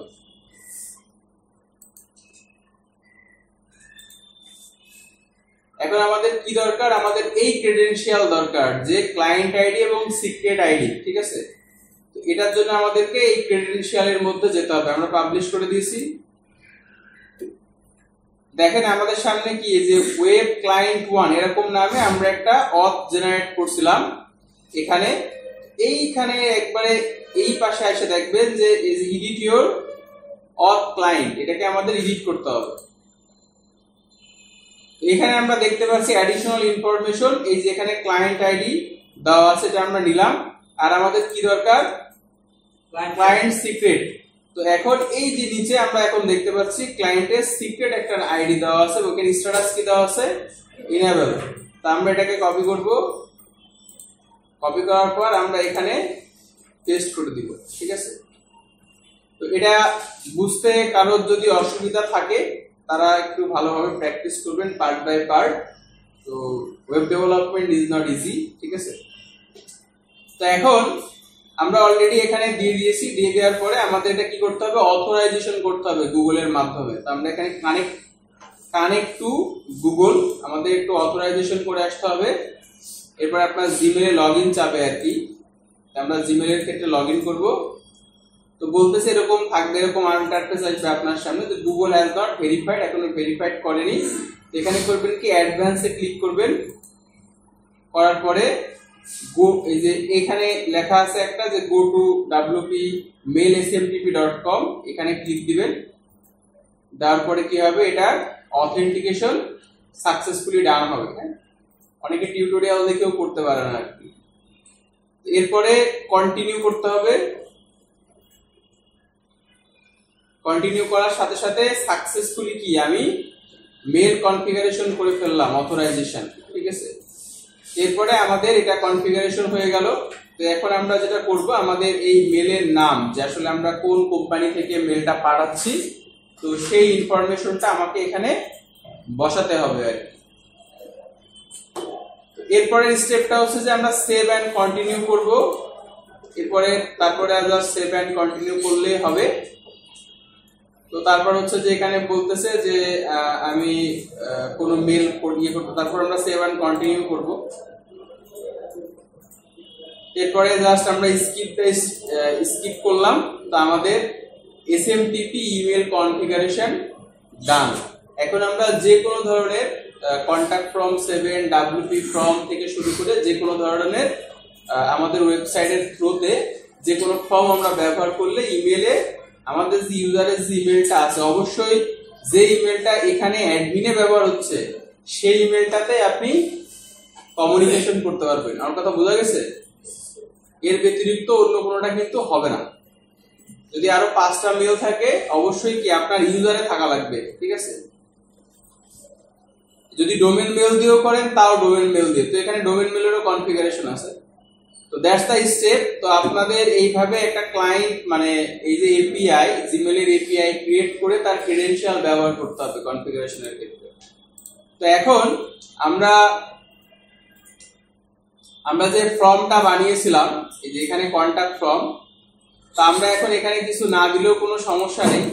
এখন আমাদের কি দরকার? আমাদের এই ক্রেডেনশিয়াল দরকার, যে ক্লায়েন্ট আইডি এবং সিক্রেট আইডি, ঠিক আছে। তো এটার জন্য আমাদেরকে এই ক্রেডেনশিয়ালের মধ্যে যেতে হবে। আমরা পাবলিশ করে দিয়েছি। দেখেন আমাদের সামনে কি, যে ওয়েব ক্লায়েন্ট 1 এরকম নামে আমরা একটা অথ জেনারেট করছিলাম। এইখানে একবারে এই পাশে এসে দেখবেন যে এডিট ইওর অথ ক্লায়েন্ট, এটাকে আমাদের এডিট করতে হবে। এখানে আমরা দেখতে পাচ্ছি অ্যাডিশনাল ইনফরমেশন, এই যে এখানে ক্লায়েন্ট আইডি দেওয়া আছে, এটা আমরা নিলাম। আর আমাদের কি দরকার? Client secret. তো এখন এই যে নিচে আমরা এখন দেখতে পাচ্ছি ক্লায়েন্টের সিক্রেট একটা আইডি দেওয়া আছে, ওখানে স্ট্যাটাস কি দেওয়া আছে? ইনেবল। তো আমরা এটাকে কপি করব। কপি করার পর আমরা এখানে পেস্ট করে দিব, ঠিক আছে। তো এটা বুঝতে কারোর যদি অসুবিধা থাকে তারা একটু ভালোভাবে প্র্যাকটিস করবেন পার্ট বাই পার্ট। তো web development is not easy, ঠিক আছে। তো এখন আমরা অলরেডি এখানে দিয়ে দিয়েছি। দিয়ে দেওয়ার পরে আমাদের এটা কি করতে হবে? অথরাইজেশন করতে হবে গুগলের মাধ্যমে। তো আমরা এখানে কানেক্ট টু গুগল, আমাদের একটু অথরাইজেশন করে আসতে হবে। এরপর আপনার জিমেলে লগইন চাবে আর কি। আমরা জিমেলের ক্ষেত্রে লগইন করব। তো বলতেছে এরকম থাকবে, এরকম ইন্টারফেস আসবে আপনার সামনে, যে গুগল হ্যাজ নট ভেরিফাইড, এখনো ভেরিফাইড করেনি। এখানে করবেন কি, অ্যাডভান্সে ক্লিক করবেন। করার পরে এই যে এখানে লেখা আছে একটা, যে গো টু wp-mail-smtp.com, এখানে ক্লিক দিবেন। দেওয়ার পরে কি হবে? এটা অথেন্টিকেশন সাকসেসফুলি ডান হবে। হ্যাঁ, অনেকে টিউটোরিয়াল দেখেও করতে পারে না আর কি। এরপরে কন্টিনিউ করতে হবে। কন্টিনিউ করার সাথে সাথে সাকসেসফুলি কি আমি মেল কনফিগারেশন করে ফেললাম, অথরাইজেশন, ঠিক আছে। এরপরে আমাদের এটা কনফিগারেশন হয়ে গেল। তো এখন আমরা যেটা করব, আমাদের এই মেলের নাম, যে আসলে আমরা কোন কোম্পানি থেকে মেলটা পাঠাচ্ছি, তো সেই ইনফরমেশনটা আমাকে এখানে বসাতে হবে আর কি। এরপরের স্টেপটা হচ্ছে যে আমরা সেভ এন্ড কন্টিনিউ করব। তারপরে আমরা সেভ এন্ড কন্টিনিউ করলে হবে। তো তারপর হচ্ছে যে এখানে বলতেছে যে আমি কোনো মেল ইয়ে করবো, তারপর আমরা সেভ এন্ড কন্টিনিউ করব। এরপরে জাস্ট আমরা স্কিপ করলাম। তো আমাদের SMTP ইমেল কনফিগারেশন ডান। এখন আমরা যে কোনো ধরনের কন্টাক্ট ফর্ম 7, WP ফর্ম থেকে শুরু করে যে কোনো ধরনের আমাদের ওয়েবসাইটের থ্রুতে যে কোনো ফর্ম আমরা ব্যবহার করলে ইমেলে আমাদের যে ইউজারের যে ইমেলটা আছে, অবশ্যই যে ইমেলটা এখানে অ্যাডমিনে ব্যবহার হচ্ছে সেই ইমেলটাতে আপনি কমিউনিকেশন করতে পারবেন। আমার কথা বোঝা গেছে? এর ব্যতিরিক্ত অন্য কোনোটা কিন্তু হবে না। যদি আরো 5টা মেল থাকে, অবশ্যই কি আপনার ইউজারে থাকা লাগবে, ঠিক আছে। যদি ডোমেন মেল দিয়েও করেন তাও ডোমেন মেল দিয়ে, তো এখানে ডোমেন মেলেরও কনফিগারেশন আছে। তো দ্যাটস দ্য স্টেপ। তো আপনাদের এইভাবে একটা ক্লায়েন্ট, মানে এই যে এপিআই, জিমেলের এপিআই ক্রিয়েট করে তার ক্রেডেনশিয়াল ব্যবহার করতে হবে কনফিগারেশনের ক্ষেত্রে। তো এখন আমরা যে ফর্মটা বানিয়েছিলাম, এই যে এখানে কন্টাক্ট ফর্ম, তো আমরা এখন এখানে কিছু না দিলেও কোনো সমস্যা নেই।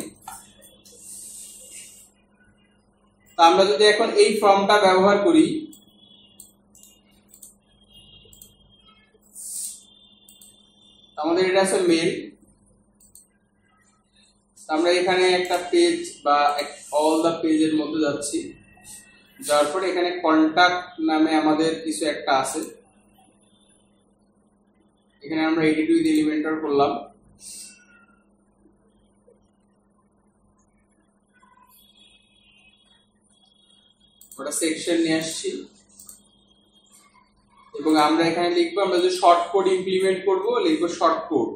তো আমরা যদি এখন এই ফর্মটা ব্যবহার করি, আমাদের এটা আছে মেল। আমরা এখানে একটা পেজ বা অল দ্য পেজের মধ্যে যাচ্ছি, যাওয়ার পরে এখানে কন্টাক্ট নামে আমাদের কিছু একটা আছে, এখানে আমরা এডিট উইথ এলিমেন্টর করলাম। ওটা সেকশন নিয়ে আসছি এবং আমরা এখানে লিখবো, আমরা যদি শর্ট কোড ইমপ্লিমেন্ট করবো লিখবো শর্ট কোড।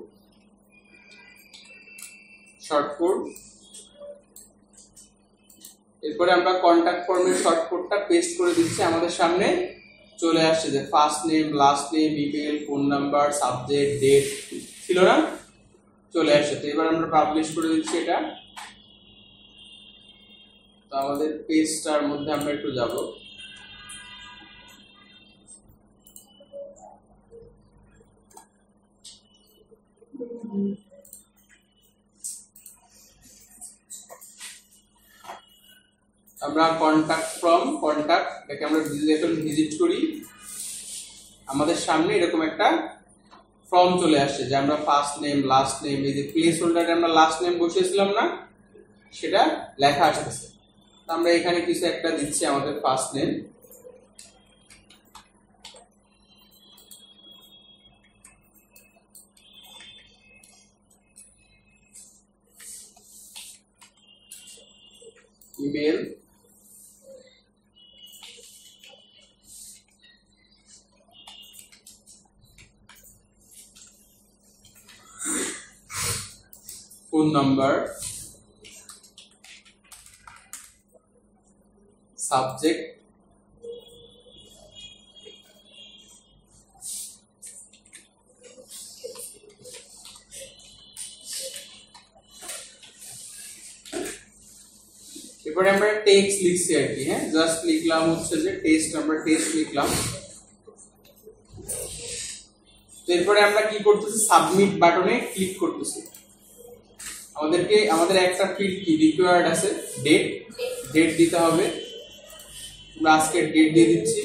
এরপরে আমরা কন্টাক্ট ফর্মের শর্ট কোডটা পেস্ট করে দিচ্ছি, আমাদের সামনে চলে আসছে যে first name, last name, email, phone number, subject, date ছিল না, চলে আসছে। তো এবার আমরা পাবলিশ করে দিচ্ছি এটা। তো আমাদের পেজটার মধ্যে আমরা একটু যাব, আমরা কন্টাক্ট ফ্রম কন্টাক্ট এটাকে আমরা এখন ভিজিট করি, আমাদের সামনে এরকম একটা ফর্ম চলে আসছে যে আমরা ফার্স্ট নেম, লাস্ট নেম, এই যে প্লেস হোল্ডারে আমরা লাস্ট নেম বসিয়েছিলাম না, সেটা লেখা আসতেছে। আমরা এখানে কিছু একটা দিচ্ছি আমাদের first name, email, phone number, subject, এরপরে আমরা টেক্সট লিখছি আর কি, হ্যাঁ জাস্ট লিখলাম হচ্ছে যে টেস্ট, আমরা টেস্ট লিখলাম। এরপরে আমরা কি করতেছি, সাবমিট বাটনে ক্লিক করতেছি। আমাদের একটা ফিল্ড কি রিকোয়ার্ড আছে, ডেট দিতে হবে, আমরা আজকের ডেট দিয়ে দিচ্ছি।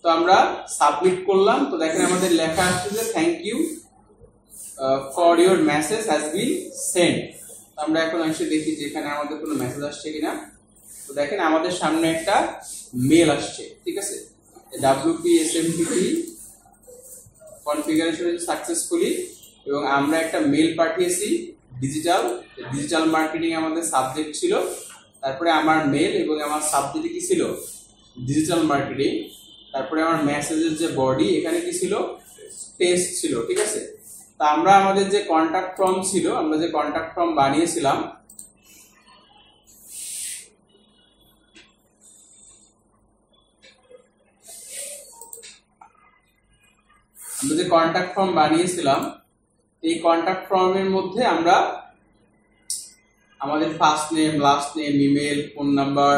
তো আমরা সাবমিট করলাম, তো দেখেন আমাদের লেখা আসছে যে thank you for your message has been send. আমরা এখন এসে দেখি যে এখানে আমাদের কোনো মেসেজ আসছে কিনা। তো দেখেন আমাদের সামনে একটা মেল আসছে, ঠিক আছে, WP SMTP কনফিগারেশন সাকসেসফুলি, এবং আমরা একটা মেল পাঠিয়েছি ডিজিটাল মার্কেটিং আমাদের সাবজেক্ট ছিল, তারপরে আমার মেল এবং আমার সাবজেক্টে কি ছিল, ডিজিটাল মার্কেটিং, তারপরে আমার মেসেজের যে বডি এখানে কি ছিল, টেস্ট ছিল, ঠিক আছে। তা আমরা আমাদের যে কন্টাক্ট ফর্ম ছিল, আমরা যে কন্টাক্ট ফর্ম বানিয়েছিলাম, এই কন্টাক্ট ফর্মের মধ্যে আমরা আমাদের first name, last name, email, phone number,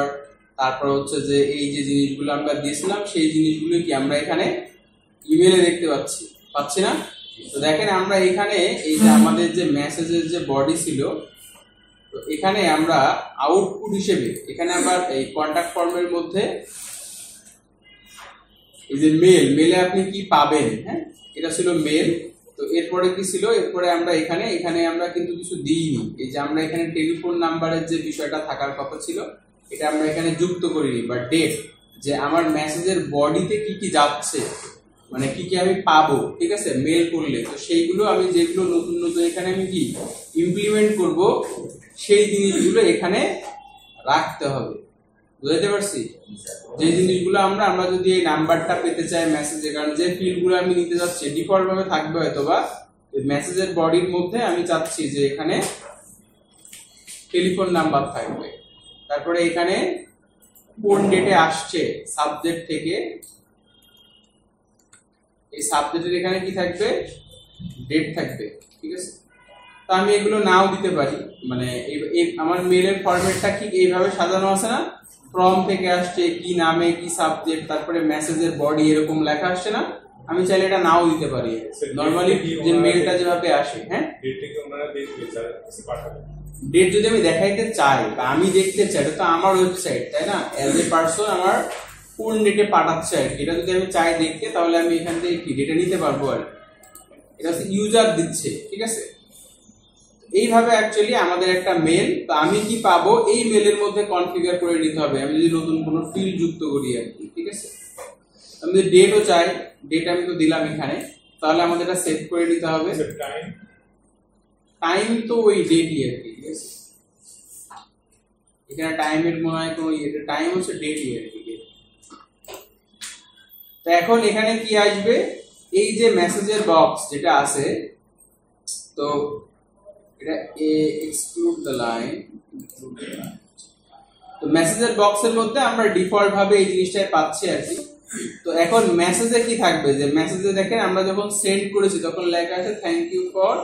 তারপর হচ্ছে যে এই যে জিনিসগুলো আমরা দিয়েছিলাম সেই জিনিসগুলো কি আমরা এখানে ইমেলে দেখতে পাচ্ছি না। তো দেখেন আমরা এখানে এই যে আমাদের যে মেসেজের যে বডি ছিল, তো এখানে আমরা আউটপুট হিসেবে এখানে আবার এই কন্টাক্ট ফর্মের মধ্যে এই যে মেলে আপনি কি পাবেন, হ্যাঁ এটা ছিল মেল। তো এরপরে কি ছিল, এরপরে আমরা এখানে আমরা কিন্তু কিছু দিইনি, এই যে আমরা এখানে টেলিফোন নাম্বারের যে বিষয়টা থাকার কথা ছিল এটা আমরা এখানে যুক্ত করিনি, বা ডেট, যে আমার মেসেজের বডিতে কি কি যাচ্ছে, মানে কি কি আমি পাবো, ঠিক আছে, মেল করলে। তো সেইগুলো আমি যেগুলো নতুন এখানে আমি কি ইমপ্লিমেন্ট করব সেই জিনিসগুলো এখানে রাখতে হবে, বুঝতে পারছি। যে জিনিসগুলো আমরা যদি এই নাম্বারটা পেতে চাই মেসেজে, কারণ যে ফিল্ডগুলো আমি নিতে যাচ্ছি ডিফল্ট ভাবে থাকবে হয়তো, বা মেসেজের বডির মধ্যে আমি চাচ্ছি যে এখানে টেলিফোন নাম্বার থাকবে, তারপরে এখানে কোন ডেটে আসছে সাবজেক্ট থেকে, এই সাবজেক্টের এখানে কি থাকবে, ডেট থাকবে, ঠিক আছে। তো আমি এগুলো নাও দিতে পারি, মানে আমার মেলের ফরম্যাটটা ঠিক এইভাবে সাজানো আছে না, ফর্ম থেকে আসছে কি নামে কি সাবজেক্ট, তারপরে মেসেজের বডি এরকম লেখা আসছে না, আমি চাইলে এটা নাও দিতে পারি নরমালি যে মেলটা যেভাবে আসে। হ্যাঁ ডেট যদি আমি দেখাইতে চাই বা আমি দেখতে চাই, এটা তো আমার ওয়েবসাইট, তাই না? অ্যাজ এ পারসন আমার কোন ডেটে পাঠাচ্ছে আর কি, এটা যদি আমি চাই দেখতে, তাহলে আমি এখান থেকে কি ডেটা নিতে পারবো আর কি। এটা হচ্ছে ইউজার দিচ্ছে, ঠিক আছে? এইভাবে অ্যাকচুয়ালি আমাদের একটা মেল, তো আমি কি পাবো এই মেলের মধ্যে কনফিগার করে নিতে হবে আমি যদি নতুন কোনো ফিল্ড যুক্ত করি আর কি, ঠিক আছে? আমি যদি ডেটও চাই, ডেট আমি তো দিলাম এখানে, তাহলে আমাদের এটা সেভ করে নিতে হবে। টাইম তো ওই ডেটই আর কি, ঠিক আছে? এখানে টাইমের মনে হয় কোনো ইয়ে, টাইম হচ্ছে ডেটই আর কি। তো এখন এখানে কি আসবে, এই যে মেসেজের বক্স যেটা আছে, তো এটা এক্সক্লুড দ্য লাইন, তো মেসেজের বক্সের মধ্যে আমরা ডিফল্ট ভাবে এই জিনিসটাই পাচ্ছি আর কি। তো এখন মেসেজে কি থাকবে, যে মেসেজে দেখেন আমরা যখন সেন্ড করেছি তখন লেখা আছে thank you for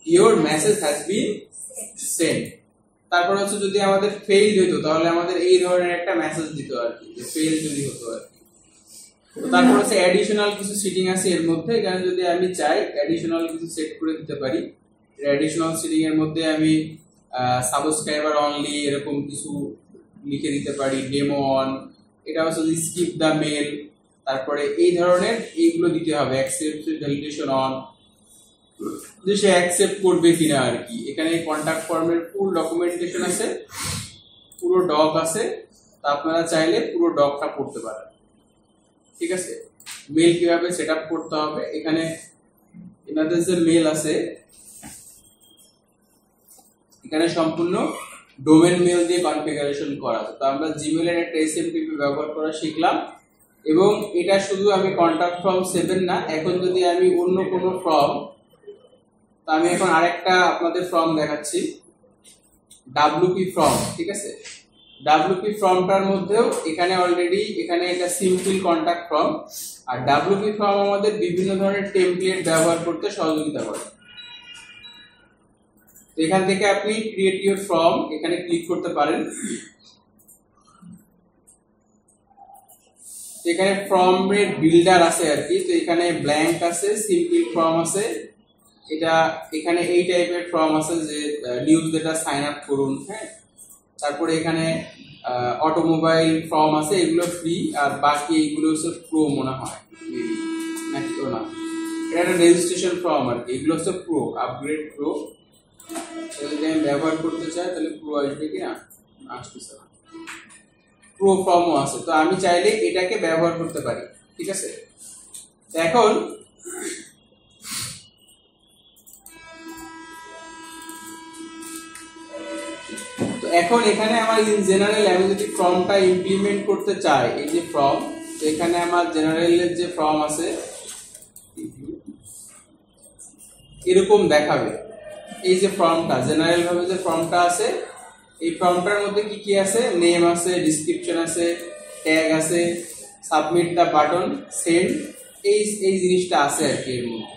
your message has been send. তারপর হচ্ছে যদি আমাদের ফেইল হতো তাহলে আমাদের এই ধরনের একটা মেসেজ দিত আর কি, যে ফেইল যদি হতো আর কি। তারপর হচ্ছে অ্যাডিশনাল কিছু সেটিং আছে এর মধ্যে, এখানে যদি আমি চাই অ্যাডিশনাল কিছু সেট করে দিতে পারি। অ্যাডিশনাল সেটিং এর মধ্যে আমি সাবস্ক্রাইবার অনলি এরকম কিছু লিখে দিতে পারি, ডেমো অন, এটা হচ্ছে স্কিপ দ্য মেল, তারপরে এই ধরনের এইগুলো দিতে হবে, অ্যাকসেপ্ট ভ্যালিডেশন অন, যে সে অ্যাকসেপ্ট করবে কিনা আর কি। এখানে কন্টাক্ট ফর্মের ফুল ডকুমেন্টেশন আছে, পুরো ডক আছে, তা আপনারা চাইলে পুরো ডকটা পড়তে পারেন, ঠিক আছে? মেল কিভাবে সেট আপ করতে হবে, এখানে এনাদের যে মেল আছে এখানে সম্পূর্ণ ডোমেন মেল দিয়ে কনফিগারেশন করা আছে। তো আমরা জিমেল এর একটা এসএমটিপি ব্যবহার করা শিখলাম, এবং এটা শুধু আমি কন্টাক্ট ফর্ম 7 না, এখন যদি আমি অন্য কোনো ফর্ম, তো আমি এখন আরেকটা আপনাদের ফর্ম দেখাচ্ছি, ডাব্লিউপি ফর্ম, ঠিক আছে? ডাব্লিউপি ফর্মটার মধ্যেও এখানে অলরেডি এখানে এটা সিম্পল কন্টাক্ট ফর্ম, আর ডাব্লিউপি ফর্ম আমাদের বিভিন্ন ধরনের টেমপ্লেট ব্যবহার করতে সহযোগিতা করে। এখান থেকে আপনি ক্রিয়েট ইউর ফর্ম এখানে ক্লিক করতে পারেন। এখানে ফর্মের বিল্ডার আছে আর কি, তো এখানে ব্ল্যাঙ্ক আছে, সিম্পল ফর্ম আছে, এটা এখানে এই টাইপের ফর্ম আছে যে নিউজ লেটার সাইন আপ করুন, হ্যাঁ। তারপরে এখানে অটোমোবাইল ফর্ম আছে, এগুলো ফ্রি, আর বাকি এইগুলো হচ্ছে প্রো মনে হয় নাকি, তো না, এটা একটা রেজিস্ট্রেশন ফর্ম আর কি, এগুলো হচ্ছে প্রো, আপগ্রেড প্রো। যদি আমি ব্যবহার করতে চাই তাহলে প্রো আসবে কি না, আসতেছে না, প্রো ফর্মও আছে, তো আমি চাইলে এটাকে ব্যবহার করতে পারি, ঠিক আছে? এখন এখন এখানে আমার ইন জেনারেল আমি যদি ফর্মটা ইমপ্লিমেন্ট করতে চাই, এই যে ফর্ম, তো এখানে আমার জেনারেলের যে ফর্ম আছে এরকম দেখাবে। এই যে ফর্মটা জেনারেল ভাবে যে ফর্মটা আছে, এই ফর্মটার মধ্যে কি কি আছে, নেম আছে, ডেসক্রিপশন আছে, ট্যাগ আছে, সাবমিট দ্য বাটন, সেন্ড, এই জিনিসটা আছে আর কি এর মধ্যে।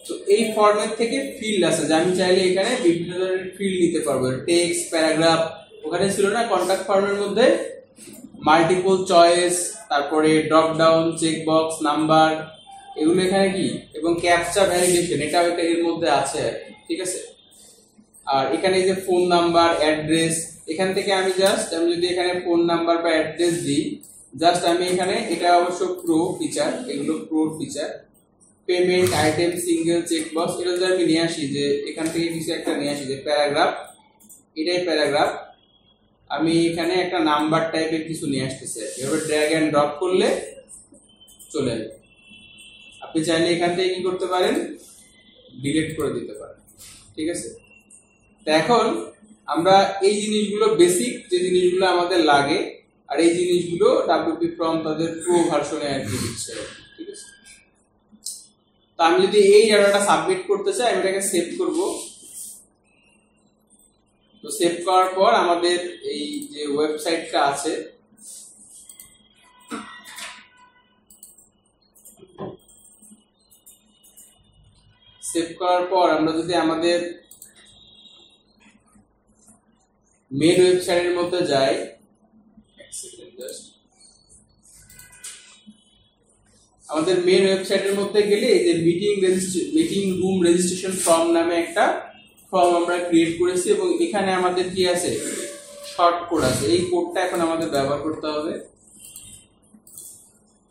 তো এই ফর্মের থেকে ফিল্ড আছে, যে আমি চাইলে এখানে বিভিন্ন ধরনের ফিল্ড নিতে পারবো, টেক্সট, প্যারাগ্রাফ, ওখানে ছিল না কন্টাক্ট ফর্মের মধ্যে মাল্টিপল চয়েস, তারপরে drop down, check box, number, এগুলো এখানে কি, এবং ক্যাপচা ভ্যালিডেশন, এটাও এর মধ্যে আছে, ঠিক আছে? আর এখানে যে ফোন নাম্বার, অ্যাড্রেস, এখান থেকে আমি যদি এখানে ফোন নাম্বার বা অ্যাড্রেস দিই, জাস্ট আমি এখানে, এটা অবশ্য প্রো ফিচার, এগুলো pro feature, payment, item, single, checkbox, এটা যদি আমি নিয়ে আসি, যে এখান থেকে কিছু একটা নিয়ে আসি, যে প্যারাগ্রাফ, এটাই প্যারাগ্রাফ, আমি এখানে একটা নাম্বার টাইপের কিছু নিয়ে আসতেছি, এভাবে ড্র্যাগ এন্ড ড্রপ করলে চলে আসবে। আপনি চাইলে এখান থেকে কি করতে পারেন, ডিলিট করে দিতে পারেন, ঠিক আছে? তো এখন আমরা এই জিনিসগুলো বেসিক যে জিনিসগুলো আমাদের লাগে, আর এই জিনিসগুলো ডাব্লিউপি ফর্ম তাদের প্রো ভার্সনে আর কি দিচ্ছে, ঠিক আছে? তো আমি যদি এই ডাটাটা সাবমিট করতে চাই, আমি এটাকে সেভ করব। তো সেভ করার পর আমাদের এই যে ওয়েবসাইটটা আছে, সেভ করার পর আমরা যদি আমাদের মেন ওয়েবসাইটের মধ্যে যাই, আমাদের মেন ওয়েবসাইটের মধ্যে গেলে এই যে মিটিং রুম রেজিস্ট্রেশন ফর্ম নামে একটা ফর্ম আমরা ক্রিয়েট করেছি এবং এখানে আমাদের কি আছে, শর্ট কোড আছে। এই কোডটা এখন আমাদের ব্যবহার করতে হবে।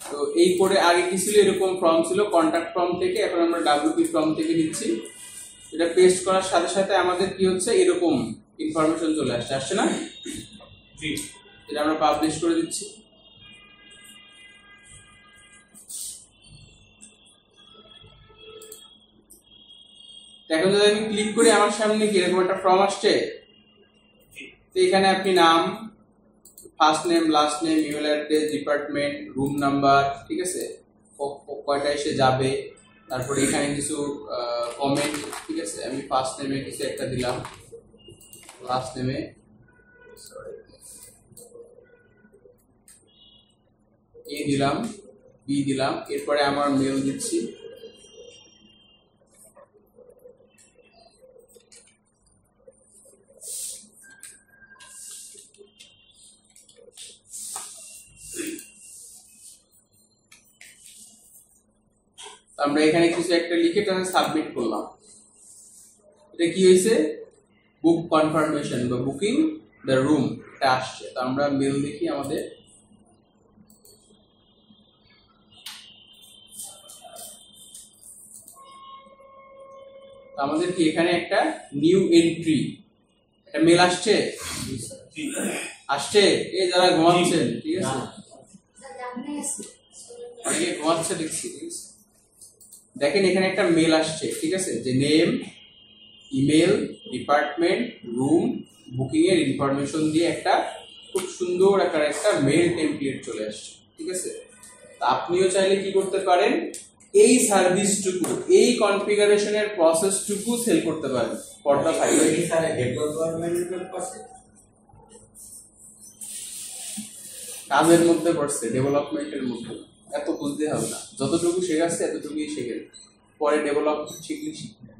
তো এই কোডে আগে কি ছিল, এরকম ফর্ম ছিল কন্টাক্ট ফর্ম থেকে, এখন আমরা ডাব্লিউপি ফর্ম থেকে নিচ্ছি। এটা পেস্ট করার সাথে সাথে আমাদের কি হচ্ছে, এরকম ইনফরমেশন চলে আসছে না? জি, এটা আমরা পাবলিশ করে দিচ্ছি। এখন যদি আমি ক্লিক করি আমার সামনে কি এরকম একটা ফর্ম আসছে। তো এখানে আপনি নাম, first name, last name, email address, department, room number, ঠিক আছে, কয়টা এসে যাবে, তারপরে এখানে কিছু কমেন্ট, ঠিক আছে। আমি ফার্স্ট নেমে কিছু একটা দিলাম, লাস্ট নেমে এ দিলাম, বি দিলাম, এরপরে আমার মেল দিচ্ছি। আমরা এখানে কিছু একটা লিখে তাহলে সাবমিট করলাম। এটা কি হয়েছে, বুক কনফার্মেশন বা বুকিং দ্য রুম, এটা আসছে। তো আমরা মেল দেখি আমাদের, আমাদের কি এখানে একটা নিউ এন্ট্রি, একটা মেল আসছে, আসছে। এই যারা ঘুমাচ্ছেন, ঠিক আছে, অনেকে ঘুমাচ্ছে দেখছি, ঠিক আছে। দেখেন এখানে একটা মেল আসছে, ঠিক আছে, যে name, email, department, room, booking এর ইনফরমেশন দিয়ে একটা খুব সুন্দর একটা মেল টেমপ্লেট চলে আসছে, ঠিক আছে। আপনিও চাইলে কি করতে পারেন, এই সার্ভিসটুকু, এই কনফিগারেশনের প্রসেসটুকু সেল করতে পারেন পর্দা ফাইলে। কাজের মধ্যে পড়ছে, ডেভেলপমেন্টের মধ্যে, এত বুঝতে হবে না, যতটুকু শেখাচ্ছে এতটুকুই শেখেন, পরে ডেভেলপমেন্ট শিখলে শিখবেন।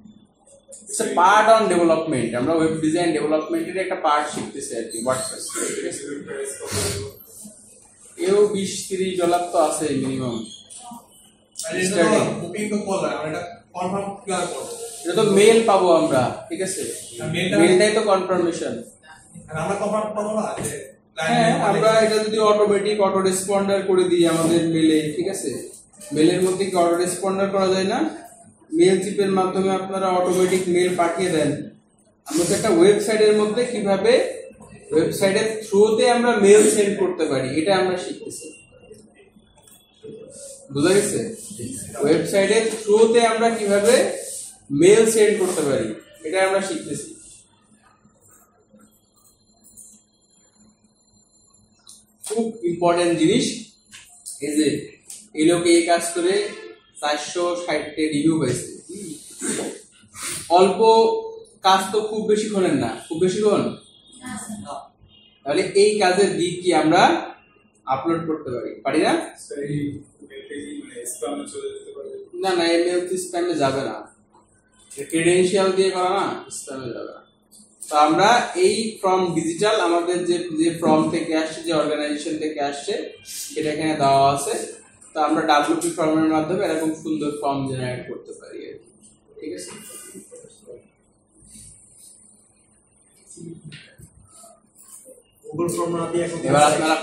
It's a part on development, আমরা ওয়েব ডিজাইন ডেভেলপমেন্টের একটা পার্ট শিখতেছি আর কি, ওয়ার্ডপ্রেস, ঠিক আছে। এও 20-30 $তো আছে মিনিমাম। এটা তো মেল পাবো আমরা, ঠিক আছে, মেলটাই তো কনফার্মেশন। হ্যাঁ, আমরা এটা যদি অটোমেটিক অটো রেসপন্ডার করে দিই আমাদের মেলে, ঠিক আছে, মেলের মধ্যে কি অটো রেসপন্ডার করা যায় না? মেল চিপের মাধ্যমে আপনারা অটোমেটিক মেল পাঠিয়ে দেন। আমরা তো একটা ওয়েবসাইটের মধ্যে কিভাবে ওয়েবসাইটের থ্রুতে আমরা মেল সেন্ড করতে পারি, এটা আমরা শিখতেছি। বুঝা গেছে? ওয়েবসাইটের থ্রুতে আমরা কিভাবে মেল সেন্ড করতে পারি, এটা আমরা শিখতেছি। খুব ইম্পর্টেন্ট জিনিস। এই যে এই লোক এই কাজ করে 460 রিভিউ পাইছে। অল্প কাজ তো খুব বেশিক্ষণের না, খুব বেশিক্ষণ, তাহলে এই কাজের দিক কি আমরা আপলোড করতে পারি না? না না, এমএল তো স্প্যামে যাবে না, ক্রেডেনশিয়াল দিয়ে করা না, স্প্যামে যাবে না। তো আমরা এই ফর্ম ডিজিটাল, আমাদের যে ফর্ম থেকে আসছে, যে অর্গানাইজেশন থেকে আসছে, সেটা এখানে দেওয়া আছে। তো আমরা ডাব্লিউপি ফর্মের মাধ্যমে এরকম সুন্দর ফর্ম জেনারেট করতে পারি, ঠিক আছে। গুগল ফর্ম না দিয়ে এবার আপনারা